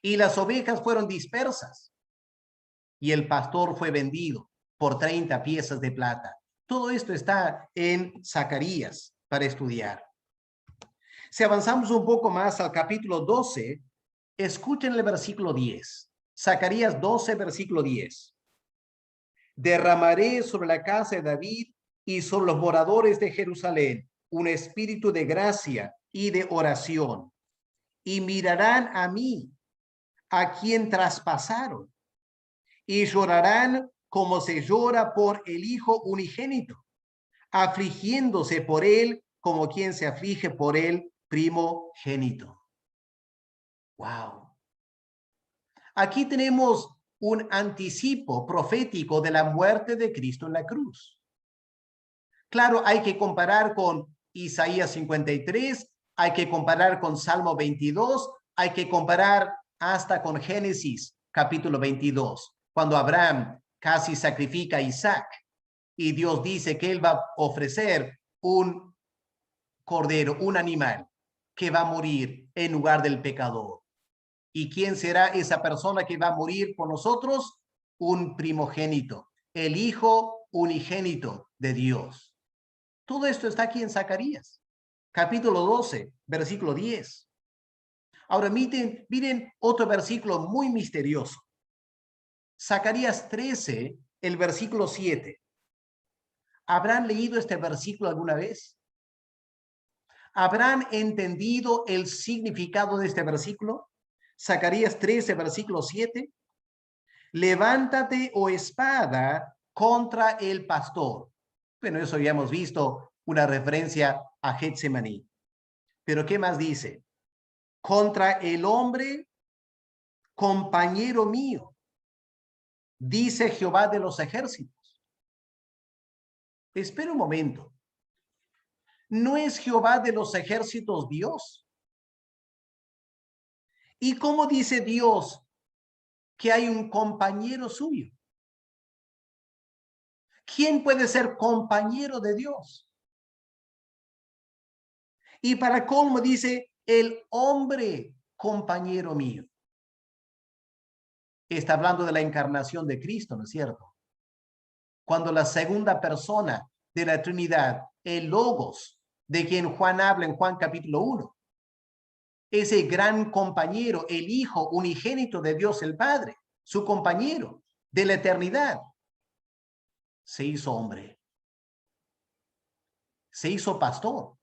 Y las ovejas fueron dispersas. Y el pastor fue vendido por 30 piezas de plata. Todo esto está en Zacarías para estudiar. Si avanzamos un poco más al capítulo 12, escuchen el versículo 10. Zacarías 12, versículo 10. Derramaré sobre la casa de David y sobre los moradores de Jerusalén un espíritu de gracia y de oración. Y mirarán a mí, a quien traspasaron, y llorarán como se llora por el hijo unigénito, afligiéndose por él como quien se aflige por el primogénito. Wow. Aquí tenemos un anticipo profético de la muerte de Cristo en la cruz. Claro, hay que comparar con Isaías 53, hay que comparar con Salmo 22, hay que comparar hasta con Génesis capítulo 22, cuando Abraham casi sacrifica a Isaac y Dios dice que él va a ofrecer un cordero, un animal que va a morir en lugar del pecador. ¿Y quién será esa persona que va a morir por nosotros? Un primogénito, el hijo unigénito de Dios. Todo esto está aquí en Zacarías, capítulo 12, versículo 10. Ahora miren otro versículo muy misterioso. Zacarías 13, el versículo 7. ¿Habrán leído este versículo alguna vez? ¿Habrán entendido el significado de este versículo? Zacarías 13, versículo 7. Levántate, oh espada, contra el pastor. Bueno, eso ya hemos visto una referencia a Getsemaní. Pero ¿qué más dice? Contra el hombre, compañero mío, dice Jehová de los ejércitos. Espera un momento. ¿No es Jehová de los ejércitos Dios? ¿Y cómo dice Dios que hay un compañero suyo? ¿Quién puede ser compañero de Dios? Y para colmo dice, el hombre compañero mío. Está hablando de la encarnación de Cristo, ¿no es cierto? Cuando la segunda persona de la Trinidad, el Logos, de quien Juan habla en Juan capítulo 1, ese gran compañero, el Hijo unigénito de Dios el Padre, su compañero de la eternidad, se hizo hombre, se hizo pastor,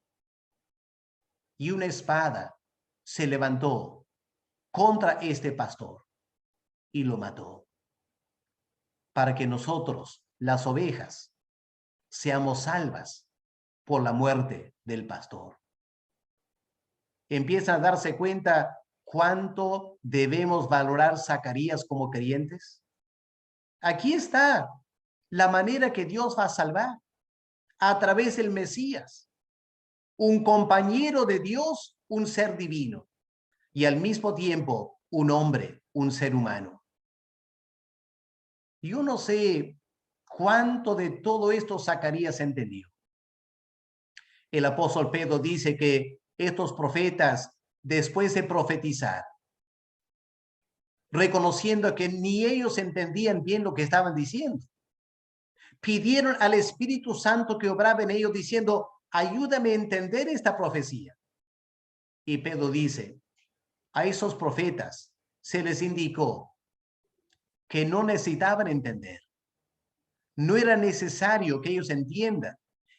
y una espada se levantó contra este pastor y lo mató, para que nosotros, las ovejas, seamos salvas por la muerte del pastor. Empiezan a darse cuenta cuánto debemos valorar Zacarías como creyentes. Aquí está la manera que Dios va a salvar a través del Mesías, un compañero de Dios, un ser divino, y al mismo tiempo un hombre, un ser humano. Yo no sé cuánto de todo esto Zacarías entendió. El apóstol Pedro dice que estos profetas, después de profetizar, reconociendo que ni ellos entendían bien lo que estaban diciendo, pidieron al Espíritu Santo que obraba en ellos diciendo, ayúdame a entender esta profecía. Y Pedro dice, a esos profetas se les indicó que no necesitaban entender. No era necesario que ellos entiendan.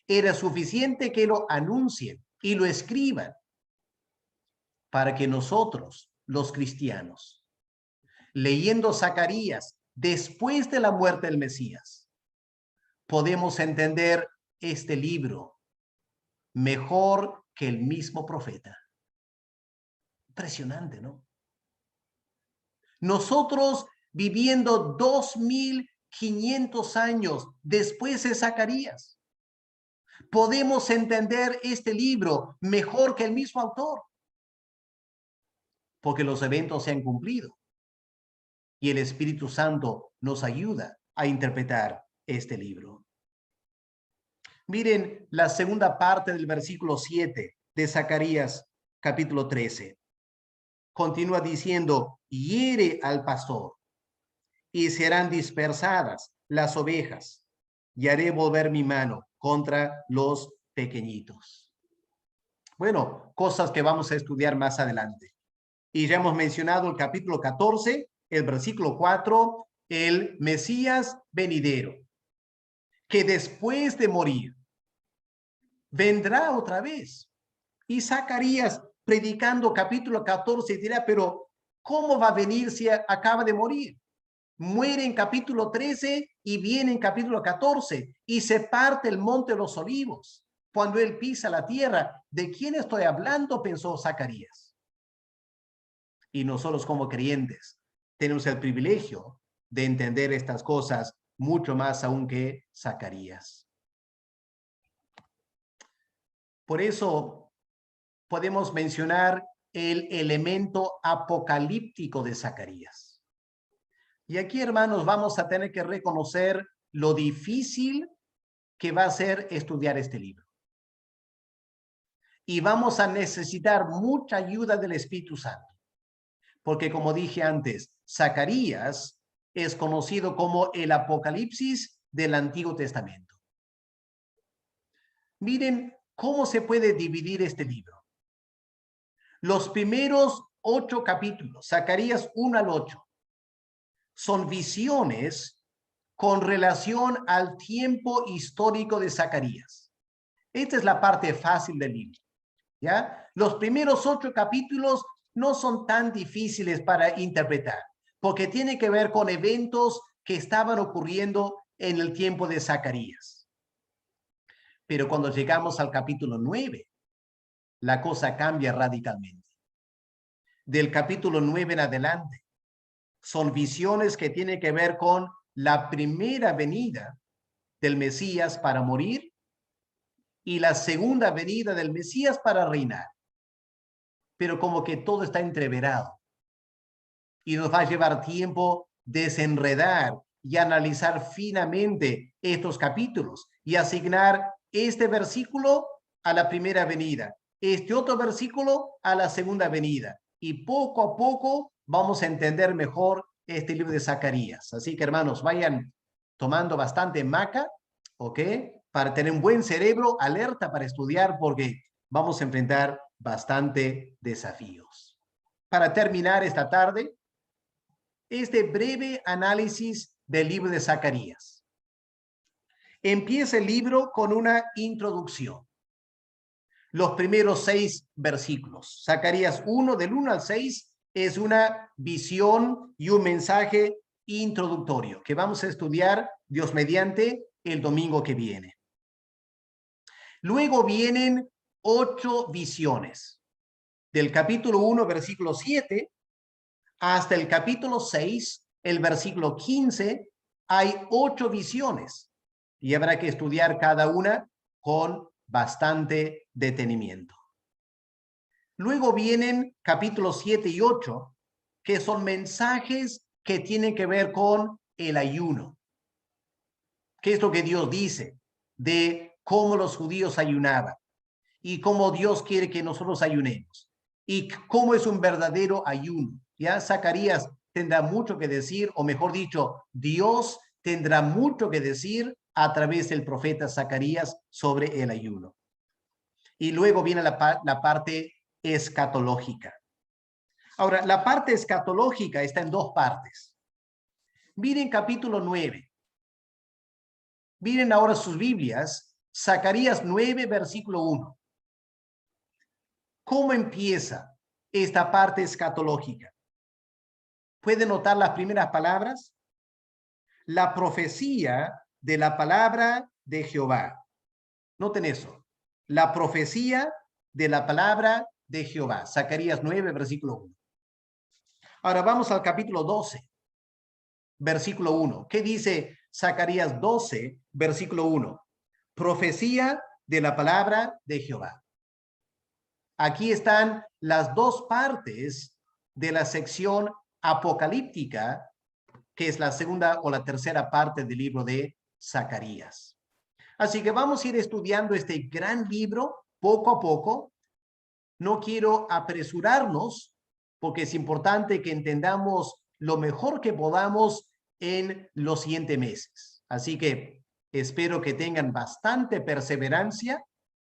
Era suficiente que lo anuncien y lo escriban para que nosotros, los cristianos, leyendo Zacarías después de la muerte del Mesías, podemos entender este libro mejor que el mismo profeta. Impresionante, ¿no? Nosotros viviendo 2500 años después de Zacarías, podemos entender este libro mejor que el mismo autor, porque los eventos se han cumplido y el Espíritu Santo nos ayuda a interpretar este libro. Miren la segunda parte del versículo 7 de Zacarías capítulo 13. Continúa diciendo, hiere al pastor y serán dispersadas las ovejas y haré volver mi mano contra los pequeñitos. Bueno, cosas que vamos a estudiar más adelante. Y ya hemos mencionado el capítulo 14, el versículo 4, el Mesías venidero, que después de morir vendrá otra vez. Y Zacarías, predicando capítulo 14, dirá, pero ¿cómo va a venir si acaba de morir? Muere en capítulo 13 y viene en capítulo 14 y se parte el monte de los olivos. Cuando él pisa la tierra, ¿de quién estoy hablando?, pensó Zacarías. Y nosotros como creyentes tenemos el privilegio de entender estas cosas mucho más aún que Zacarías. Por eso podemos mencionar el elemento apocalíptico de Zacarías. Y aquí, hermanos, vamos a tener que reconocer lo difícil que va a ser estudiar este libro. Y vamos a necesitar mucha ayuda del Espíritu Santo. Porque como dije antes, Zacarías es conocido como el Apocalipsis del Antiguo Testamento. Miren cómo se puede dividir este libro. Los primeros 8 capítulos, Zacarías 1 al 8, son visiones con relación al tiempo histórico de Zacarías. Esta es la parte fácil del libro, ¿ya? Los primeros 8 capítulos no son tan difíciles para interpretar, porque tiene que ver con eventos que estaban ocurriendo en el tiempo de Zacarías. Pero cuando llegamos al capítulo 9, la cosa cambia radicalmente. Del capítulo 9 en adelante, son visiones que tienen que ver con la primera venida del Mesías para morir y la segunda venida del Mesías para reinar. Pero como que todo está entreverado y nos va a llevar tiempo desenredar y analizar finamente estos capítulos y asignar este versículo a la primera venida, este otro versículo a la segunda venida. Y poco a poco vamos a entender mejor este libro de Zacarías. Así que, hermanos, vayan tomando bastante maca, ¿ok? Para tener un buen cerebro alerta para estudiar, porque vamos a enfrentar bastante desafíos. Para terminar esta tarde, este breve análisis del libro de Zacarías. Empieza el libro con una introducción. Los primeros 6 versículos. Zacarías 1, del 1 al 6, es una visión y un mensaje introductorio que vamos a estudiar, Dios mediante, el domingo que viene. Luego vienen 8 visiones. Del capítulo 1, versículo 7, hasta el capítulo 6, el versículo 15, hay 8 visiones y habrá que estudiar cada una con bastante detenimiento. Luego vienen capítulos 7 y 8, que son mensajes que tienen que ver con el ayuno. ¿Qué es lo que Dios dice de cómo los judíos ayunaban y cómo Dios quiere que nosotros ayunemos y cómo es un verdadero ayuno? Ya Zacarías tendrá mucho que decir, o mejor dicho, Dios tendrá mucho que decir a través del profeta Zacarías sobre el ayuno. Y luego viene la parte escatológica. Ahora, la parte escatológica está en 2 partes. Miren capítulo 9. Miren ahora sus Biblias, Zacarías 9, versículo 1. ¿Cómo empieza esta parte escatológica? ¿Pueden notar las primeras palabras? La profecía de la palabra de Jehová. Noten eso. La profecía de la palabra de Jehová. Zacarías 9, versículo 1. Ahora vamos al capítulo 12, versículo 1. ¿Qué dice Zacarías 12, versículo 1? Profecía de la palabra de Jehová. Aquí están las 2 partes de la sección apocalíptica, que es la segunda o la tercera parte del libro de Zacarías. Así que vamos a ir estudiando este gran libro poco a poco. No quiero apresurarnos, porque es importante que entendamos lo mejor que podamos en los siguientes meses. Así que espero que tengan bastante perseverancia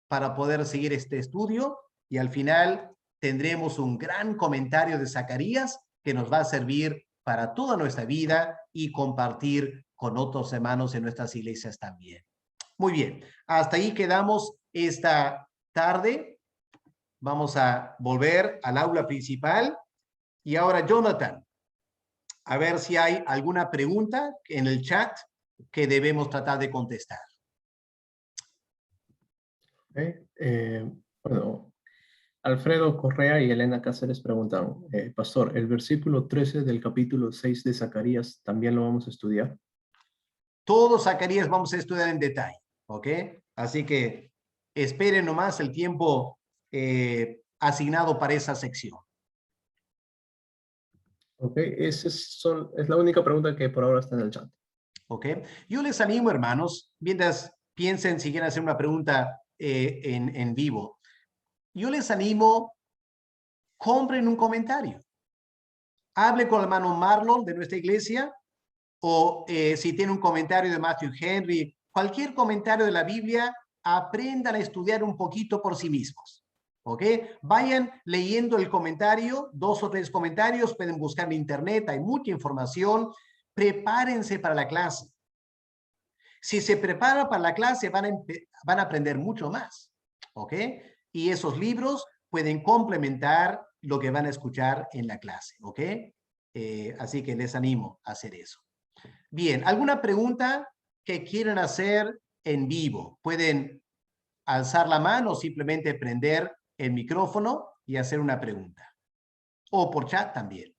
para poder seguir este estudio y al final tendremos un gran comentario de Zacarías que nos va a servir para toda nuestra vida y compartir con otros hermanos en nuestras iglesias también. Muy bien, hasta ahí quedamos esta tarde. Vamos a volver al aula principal. Y ahora, Jonathan, a ver si hay alguna pregunta en el chat que debemos tratar de contestar. Bueno, Alfredo Correa y Elena Cáceres preguntan, Pastor, ¿el versículo 13 del capítulo 6 de Zacarías también lo vamos a estudiar? Todo Zacarías vamos a estudiar en detalle, ¿ok? Así que esperen nomás el tiempo asignado para esa sección. Ok, esa es la única pregunta que por ahora está en el chat. ¿Ok? Yo les animo, hermanos, mientras piensen si quieren hacer una pregunta en vivo, yo les animo, compren un comentario. Hable con el hermano Marlon de nuestra iglesia, o si tiene un comentario de Matthew Henry, cualquier comentario de la Biblia, aprendan a estudiar un poquito por sí mismos. ¿Ok? Vayan leyendo el comentario, 2 o 3 comentarios, pueden buscar en internet, hay mucha información. Prepárense para la clase. Si se preparan para la clase, van a aprender mucho más. ¿Ok? Y esos libros pueden complementar lo que van a escuchar en la clase, ¿ok? Así que les animo a hacer eso. Bien, ¿alguna pregunta que quieran hacer en vivo? Pueden alzar la mano o simplemente prender el micrófono y hacer una pregunta. O por chat también.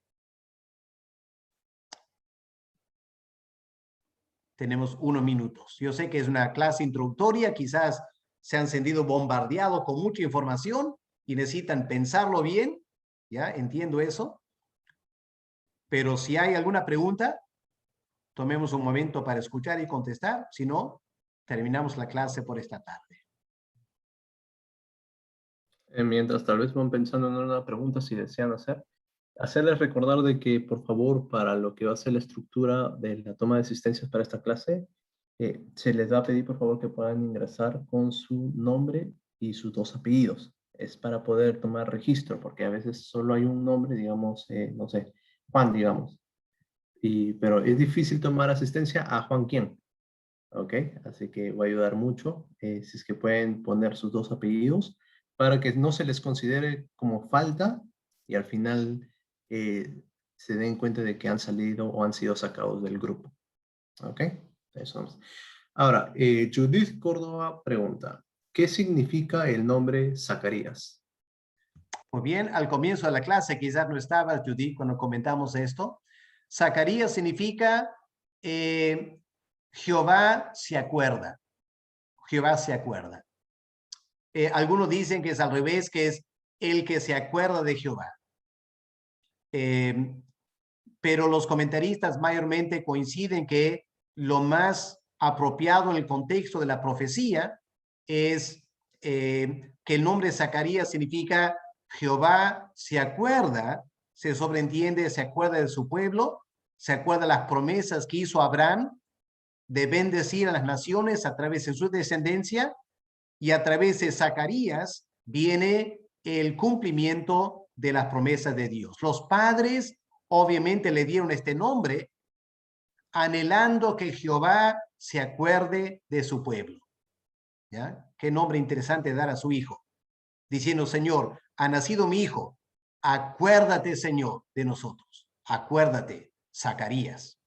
Tenemos 1 minuto. Yo sé que es una clase introductoria, quizás se han sentido bombardeados con mucha información y necesitan pensarlo bien, ¿ya? Entiendo eso. Pero si hay alguna pregunta, tomemos un momento para escuchar y contestar. Si no, terminamos la clase por esta tarde. Mientras tal vez van pensando en una pregunta si desean hacerles recordar de que, por favor, para lo que va a ser la estructura de la toma de asistencias para esta clase, se les va a pedir, por favor, que puedan ingresar con su nombre y sus 2 apellidos. Es para poder tomar registro, porque a veces solo hay un nombre, digamos, no sé, Juan, digamos. Pero es difícil tomar asistencia a Juan quién. ¿Ok? Así que va a ayudar mucho si es que pueden poner sus 2 apellidos para que no se les considere como falta y al final se den cuenta de que han salido o han sido sacados del grupo. ¿Ok? Eso es. Ahora, Judith Córdoba pregunta, ¿qué significa el nombre Zacarías? Muy bien, al comienzo de la clase, quizás no estabas, Judith, cuando comentamos esto. Zacarías significa Jehová se acuerda. Jehová se acuerda. Algunos dicen que es al revés, que es el que se acuerda de Jehová. Pero los comentaristas mayormente coinciden que lo más apropiado en el contexto de la profecía es que el nombre Zacarías significa Jehová se acuerda, se sobreentiende, se acuerda de su pueblo, se acuerda de las promesas que hizo Abraham de bendecir a las naciones a través de su descendencia, y a través de Zacarías viene el cumplimiento de las promesas de Dios. Los padres obviamente le dieron este nombre anhelando que Jehová se acuerde de su pueblo. ¿Ya? Qué nombre interesante dar a su hijo, diciendo: Señor, ha nacido mi hijo, acuérdate, Señor, de nosotros. Acuérdate, Zacarías.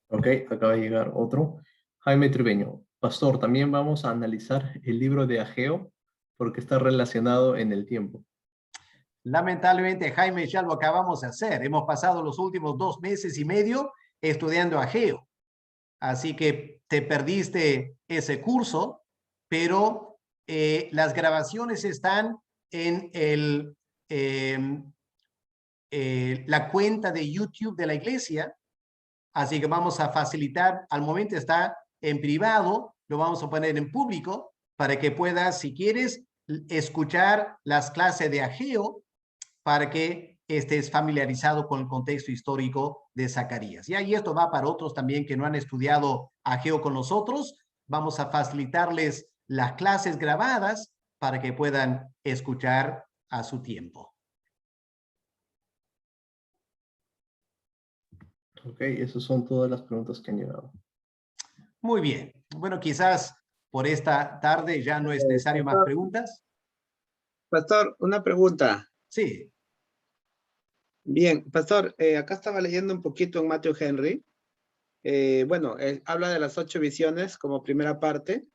¿Okay? Ok, acaba de llegar otro. Jaime Tribeño, pastor, también vamos a analizar el libro de Ageo porque está relacionado en el tiempo. Lamentablemente, Jaime, ya lo acabamos de hacer. Hemos pasado los últimos 2 meses y medio estudiando Ageo. Así que te perdiste ese curso, pero las grabaciones están en la cuenta de YouTube de la iglesia. Así que vamos a facilitar, al momento está en privado, lo vamos a poner en público para que puedas, si quieres, escuchar las clases de Ageo para que estés familiarizado con el contexto histórico de Zacarías. Y esto va para otros también que no han estudiado Ageo con nosotros. Vamos a facilitarles las clases grabadas para que puedan escuchar a su tiempo. Ok, esas son todas las preguntas que han llegado. Muy bien. Bueno, quizás por esta tarde ya no es necesario más preguntas. Pastor, una pregunta. Sí. Bien, Pastor, acá estaba leyendo un poquito en Matthew Henry. Bueno, habla de las 8 visiones como primera parte,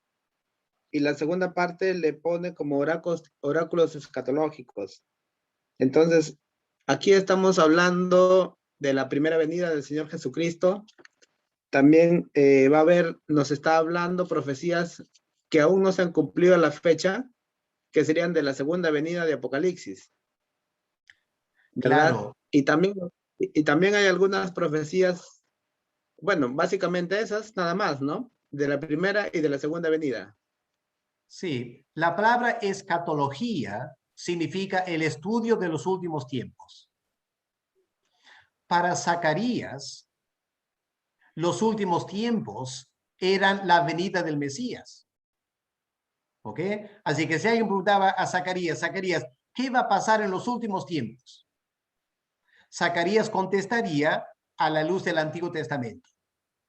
y la segunda parte le pone como oráculos escatológicos. Entonces, aquí estamos hablando de la primera venida del Señor Jesucristo. También nos está hablando profecías que aún no se han cumplido a la fecha, que serían de la segunda venida de Apocalipsis, ¿verdad? Claro. Y también hay algunas profecías, bueno, básicamente esas nada más, ¿no? De la primera y de la segunda venida. Sí, la palabra escatología significa el estudio de los últimos tiempos. Para Zacarías, los últimos tiempos eran la venida del Mesías. ¿Ok? Así que si alguien preguntaba a Zacarías, ¿qué va a pasar en los últimos tiempos? Zacarías contestaría a la luz del Antiguo Testamento.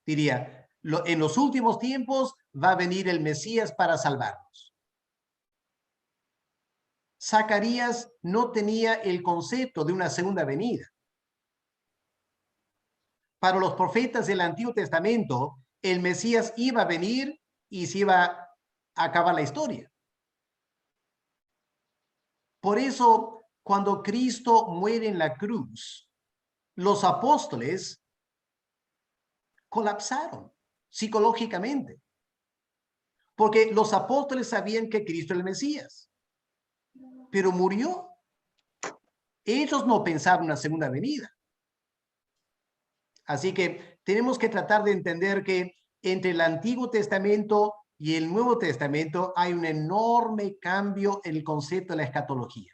Diría, En los últimos tiempos va a venir el Mesías para salvarnos. Zacarías no tenía el concepto de una segunda venida. Para los profetas del Antiguo Testamento, el Mesías iba a venir y se iba a acabar la historia. Por eso, cuando Cristo muere en la cruz, los apóstoles colapsaron psicológicamente, porque los apóstoles sabían que Cristo era el Mesías, pero murió. Ellos no pensaban en una segunda venida. Así que tenemos que tratar de entender que entre el Antiguo Testamento y el Nuevo Testamento hay un enorme cambio en el concepto de la escatología.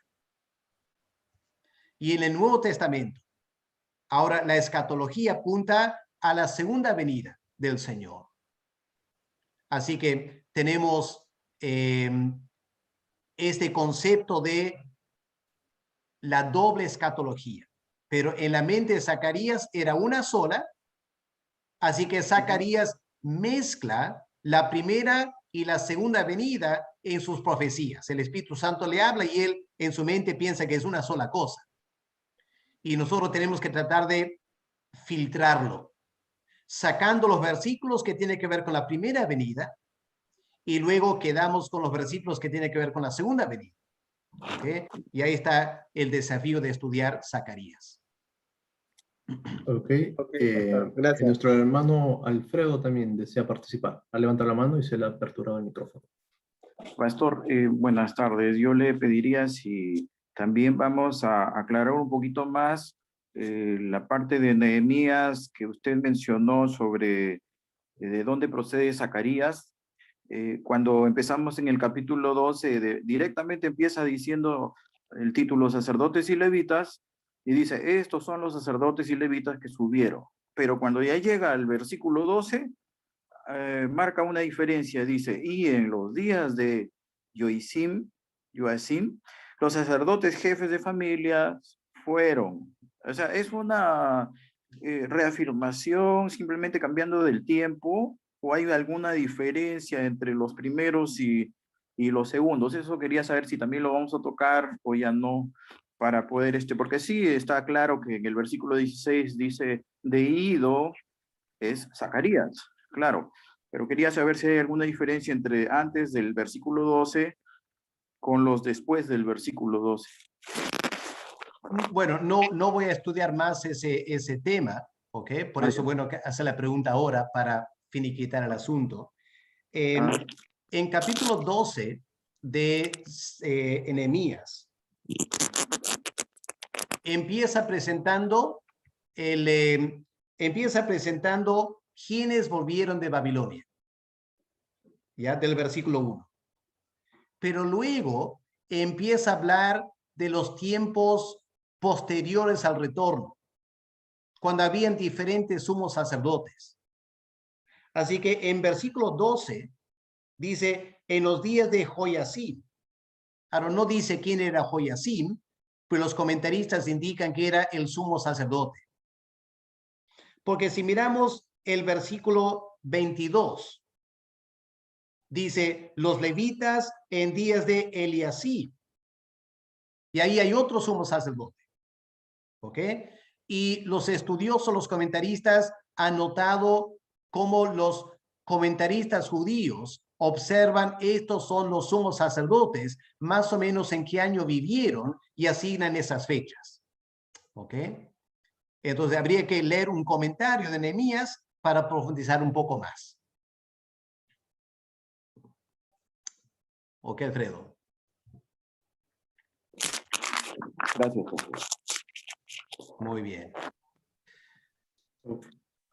Y en el Nuevo Testamento, ahora la escatología apunta a la segunda venida del Señor. Así que tenemos este concepto de la doble escatología. Pero en la mente de Zacarías era una sola, así que Zacarías mezcla la primera y la segunda venida en sus profecías. El Espíritu Santo le habla y él en su mente piensa que es una sola cosa. Y nosotros tenemos que tratar de filtrarlo, sacando los versículos que tienen que ver con la primera venida y luego quedamos con los versículos que tienen que ver con la segunda venida. ¿Okay? Y ahí está el desafío de estudiar Zacarías. Ok. Gracias. Nuestro hermano Alfredo también desea participar. Ha levantado la mano y se le ha aperturado el micrófono. Pastor, buenas tardes. Yo le pediría si también vamos a aclarar un poquito más la parte de Nehemías que usted mencionó sobre de dónde procede Zacarías. Cuando empezamos en el capítulo 12, directamente empieza diciendo el título sacerdotes y levitas, y dice, estos son los sacerdotes y levitas que subieron. Pero cuando ya llega al versículo 12, marca una diferencia, dice, y en los días de Joacim, los sacerdotes jefes de familias fueron. O sea, es una reafirmación simplemente cambiando del tiempo, o hay alguna diferencia entre los primeros y los segundos. Eso quería saber si también lo vamos a tocar o ya no, para poder, porque sí está claro que en el versículo 16 dice, de Ido es Zacarías, claro, pero quería saber si hay alguna diferencia entre antes del versículo 12 con los después del versículo 12. Bueno, no voy a estudiar más ese tema, ¿ok? Por eso, bueno, hacer la pregunta ahora para finiquitar el asunto. En capítulo 12 de Nehemías, empieza presentando quienes volvieron de Babilonia, ya del versículo 1. Pero luego empieza a hablar de los tiempos posteriores al retorno, cuando habían diferentes sumos sacerdotes. Así que en versículo 12 dice, en los días de Joacim. Ahora no dice quién era Joacim, pero los comentaristas indican que era el sumo sacerdote. Porque si miramos el versículo 22, dice, los levitas en días de Eliasib. Y ahí hay otro sumo sacerdote. ¿Ok? Y los estudiosos, los comentaristas, han notado cómo los comentaristas judíos observan estos son los sumos sacerdotes, más o menos en qué año vivieron y asignan esas fechas. ¿Ok? Entonces habría que leer un comentario de Nehemías para profundizar un poco más. ¿Ok, Alfredo? Gracias. Muy bien.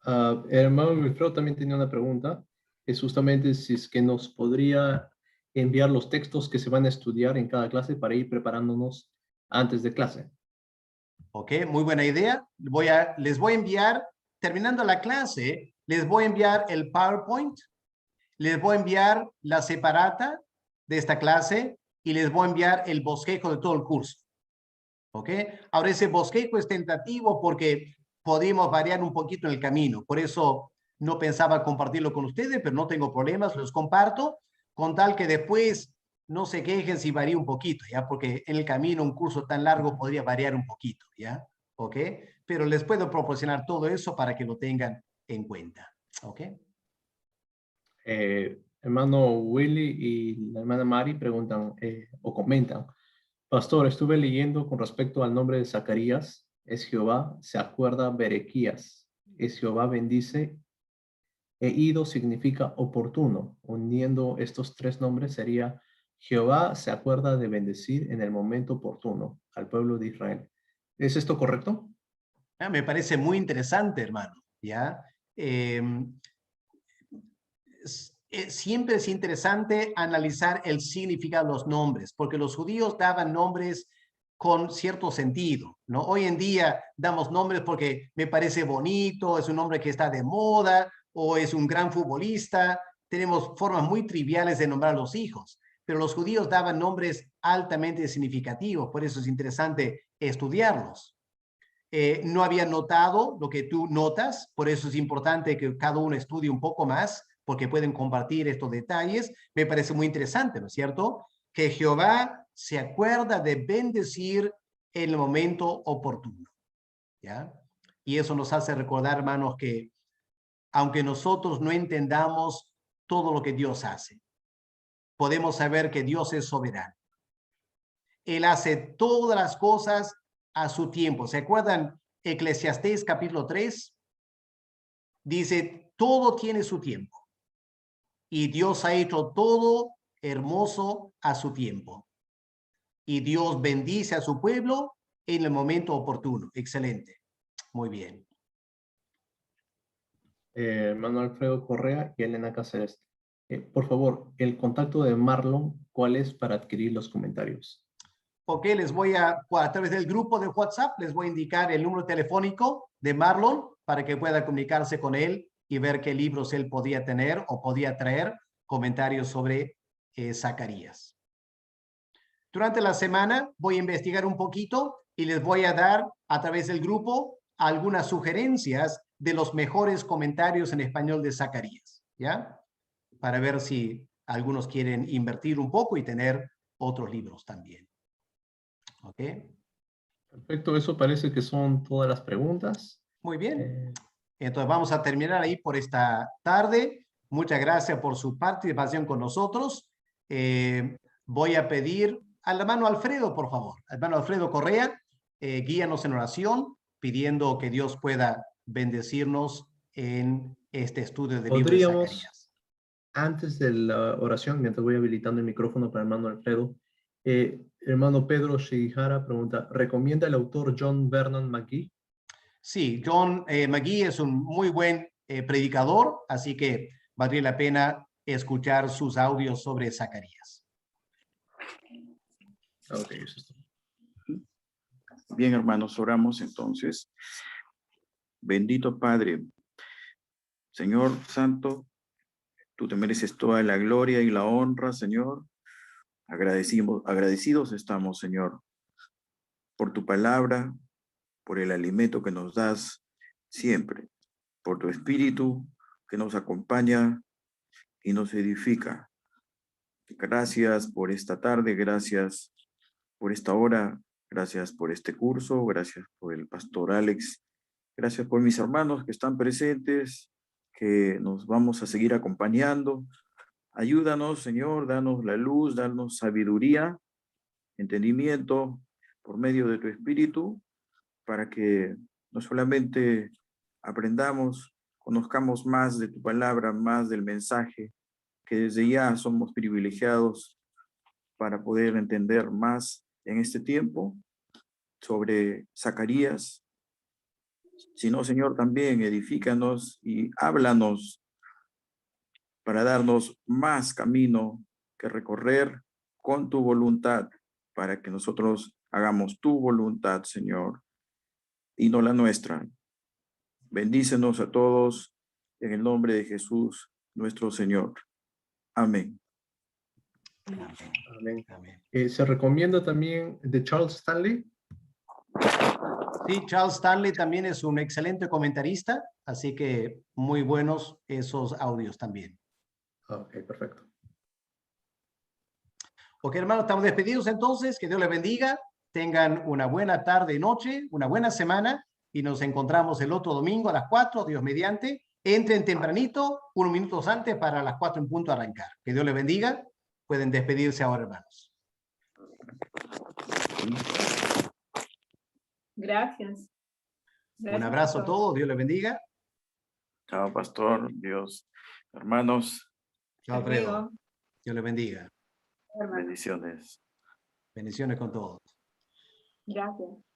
Hermano Wilfredo también tenía una pregunta. Es justamente si es que nos podría enviar los textos que se van a estudiar en cada clase para ir preparándonos antes de clase. Ok, muy buena idea. Les voy a enviar, terminando la clase, les voy a enviar el PowerPoint, les voy a enviar la separata de esta clase y les voy a enviar el bosquejo de todo el curso. ¿Ok? Ahora ese bosquejo es tentativo porque podemos variar un poquito en el camino. Por eso no pensaba compartirlo con ustedes, pero no tengo problemas, los comparto, con tal que después no se quejen si varía un poquito, ¿ya? Porque en el camino un curso tan largo podría variar un poquito, ¿ya? ¿Ok? Pero les puedo proporcionar todo eso para que lo tengan en cuenta, ¿ok? Hermano Willy y la hermana Mari preguntan o comentan, Pastor, estuve leyendo con respecto al nombre de Zacarías, es Jehová, se acuerda Berequías, es Jehová bendice, e ido significa oportuno, uniendo estos tres nombres sería Jehová se acuerda de bendecir en el momento oportuno al pueblo de Israel. ¿Es esto correcto? Me parece muy interesante, hermano, ¿ya? Siempre es interesante analizar el significado de los nombres, porque los judíos daban nombres con cierto sentido, ¿no? Hoy en día damos nombres porque me parece bonito, es un nombre que está de moda, o es un gran futbolista. Tenemos formas muy triviales de nombrar a los hijos, pero los judíos daban nombres altamente significativos, por eso es interesante estudiarlos. No había notado lo que tú notas, por eso es importante que cada uno estudie un poco más, porque pueden compartir estos detalles. Me parece muy interesante, ¿no es cierto? Que Jehová se acuerda de bendecir en el momento oportuno, ¿ya? Y eso nos hace recordar, hermanos, que aunque nosotros no entendamos todo lo que Dios hace, podemos saber que Dios es soberano. Él hace todas las cosas a su tiempo. ¿Se acuerdan? Eclesiastés capítulo 3 dice, todo tiene su tiempo. Y Dios ha hecho todo hermoso a su tiempo. Y Dios bendice a su pueblo en el momento oportuno. Excelente. Muy bien. Hermano Alfredo Correa y Elena Cáceres. Por favor, el contacto de Marlon, ¿cuál es para adquirir los comentarios? Ok, les voy a través del grupo de WhatsApp, les voy a indicar el número telefónico de Marlon para que pueda comunicarse con él y ver qué libros él podía tener o podía traer comentarios sobre Zacarías. Durante la semana voy a investigar un poquito y les voy a dar a través del grupo algunas sugerencias de los mejores comentarios en español de Zacarías, ¿ya? Para ver si algunos quieren invertir un poco y tener otros libros también. ¿Ok? Perfecto, eso parece que son todas las preguntas. Muy bien. Entonces vamos a terminar ahí por esta tarde. Muchas gracias por su participación con nosotros. Voy a pedir al hermano Alfredo, por favor. Hermano Alfredo Correa, guíanos en oración, pidiendo que Dios pueda bendecirnos en este estudio del libro de Zacarías. Antes de la oración, mientras voy habilitando el micrófono para el hermano Alfredo, hermano Pedro Shihara pregunta, ¿recomienda el autor John Vernon McGee? Sí, John McGee es un muy buen predicador, así que valdría la pena escuchar sus audios sobre Zacarías. Ok, eso es todo. Bien, hermanos, oramos entonces. Bendito Padre, Señor Santo, tú te mereces toda la gloria y la honra, Señor. Agradecidos estamos, Señor, por tu palabra, por el alimento que nos das siempre, por tu espíritu que nos acompaña y nos edifica. Gracias por esta tarde, gracias por esta hora, gracias por este curso, gracias por el pastor Alex, gracias por mis hermanos que están presentes, que nos vamos a seguir acompañando. Ayúdanos, Señor, danos la luz, danos sabiduría, entendimiento por medio de tu espíritu, para que no solamente aprendamos, conozcamos más de tu palabra, más del mensaje, que desde ya somos privilegiados para poder entender más en este tiempo sobre Zacarías, sino, Señor, también edifícanos y háblanos para darnos más camino que recorrer con tu voluntad, para que nosotros hagamos tu voluntad, Señor, y no la nuestra. Bendícenos a todos en el nombre de Jesús, nuestro Señor. Amén. Amén. Se recomienda también de Charles Stanley. Sí, Charles Stanley también es un excelente comentarista, así que muy buenos esos audios también. Ok, perfecto. Ok, hermanos, estamos despedidos entonces. Que Dios les bendiga. Tengan una buena tarde y noche, una buena semana y nos encontramos el otro domingo a las 4, Dios mediante. Entren tempranito, unos minutos antes para las 4 en punto arrancar. Que Dios les bendiga. Pueden despedirse ahora, hermanos. Gracias. Un abrazo a todos. Dios les bendiga. Chao, pastor. Dios. Hermanos, Chao, Alfredo. Dios les bendiga. bendiciones. Bendiciones con todos. Gracias.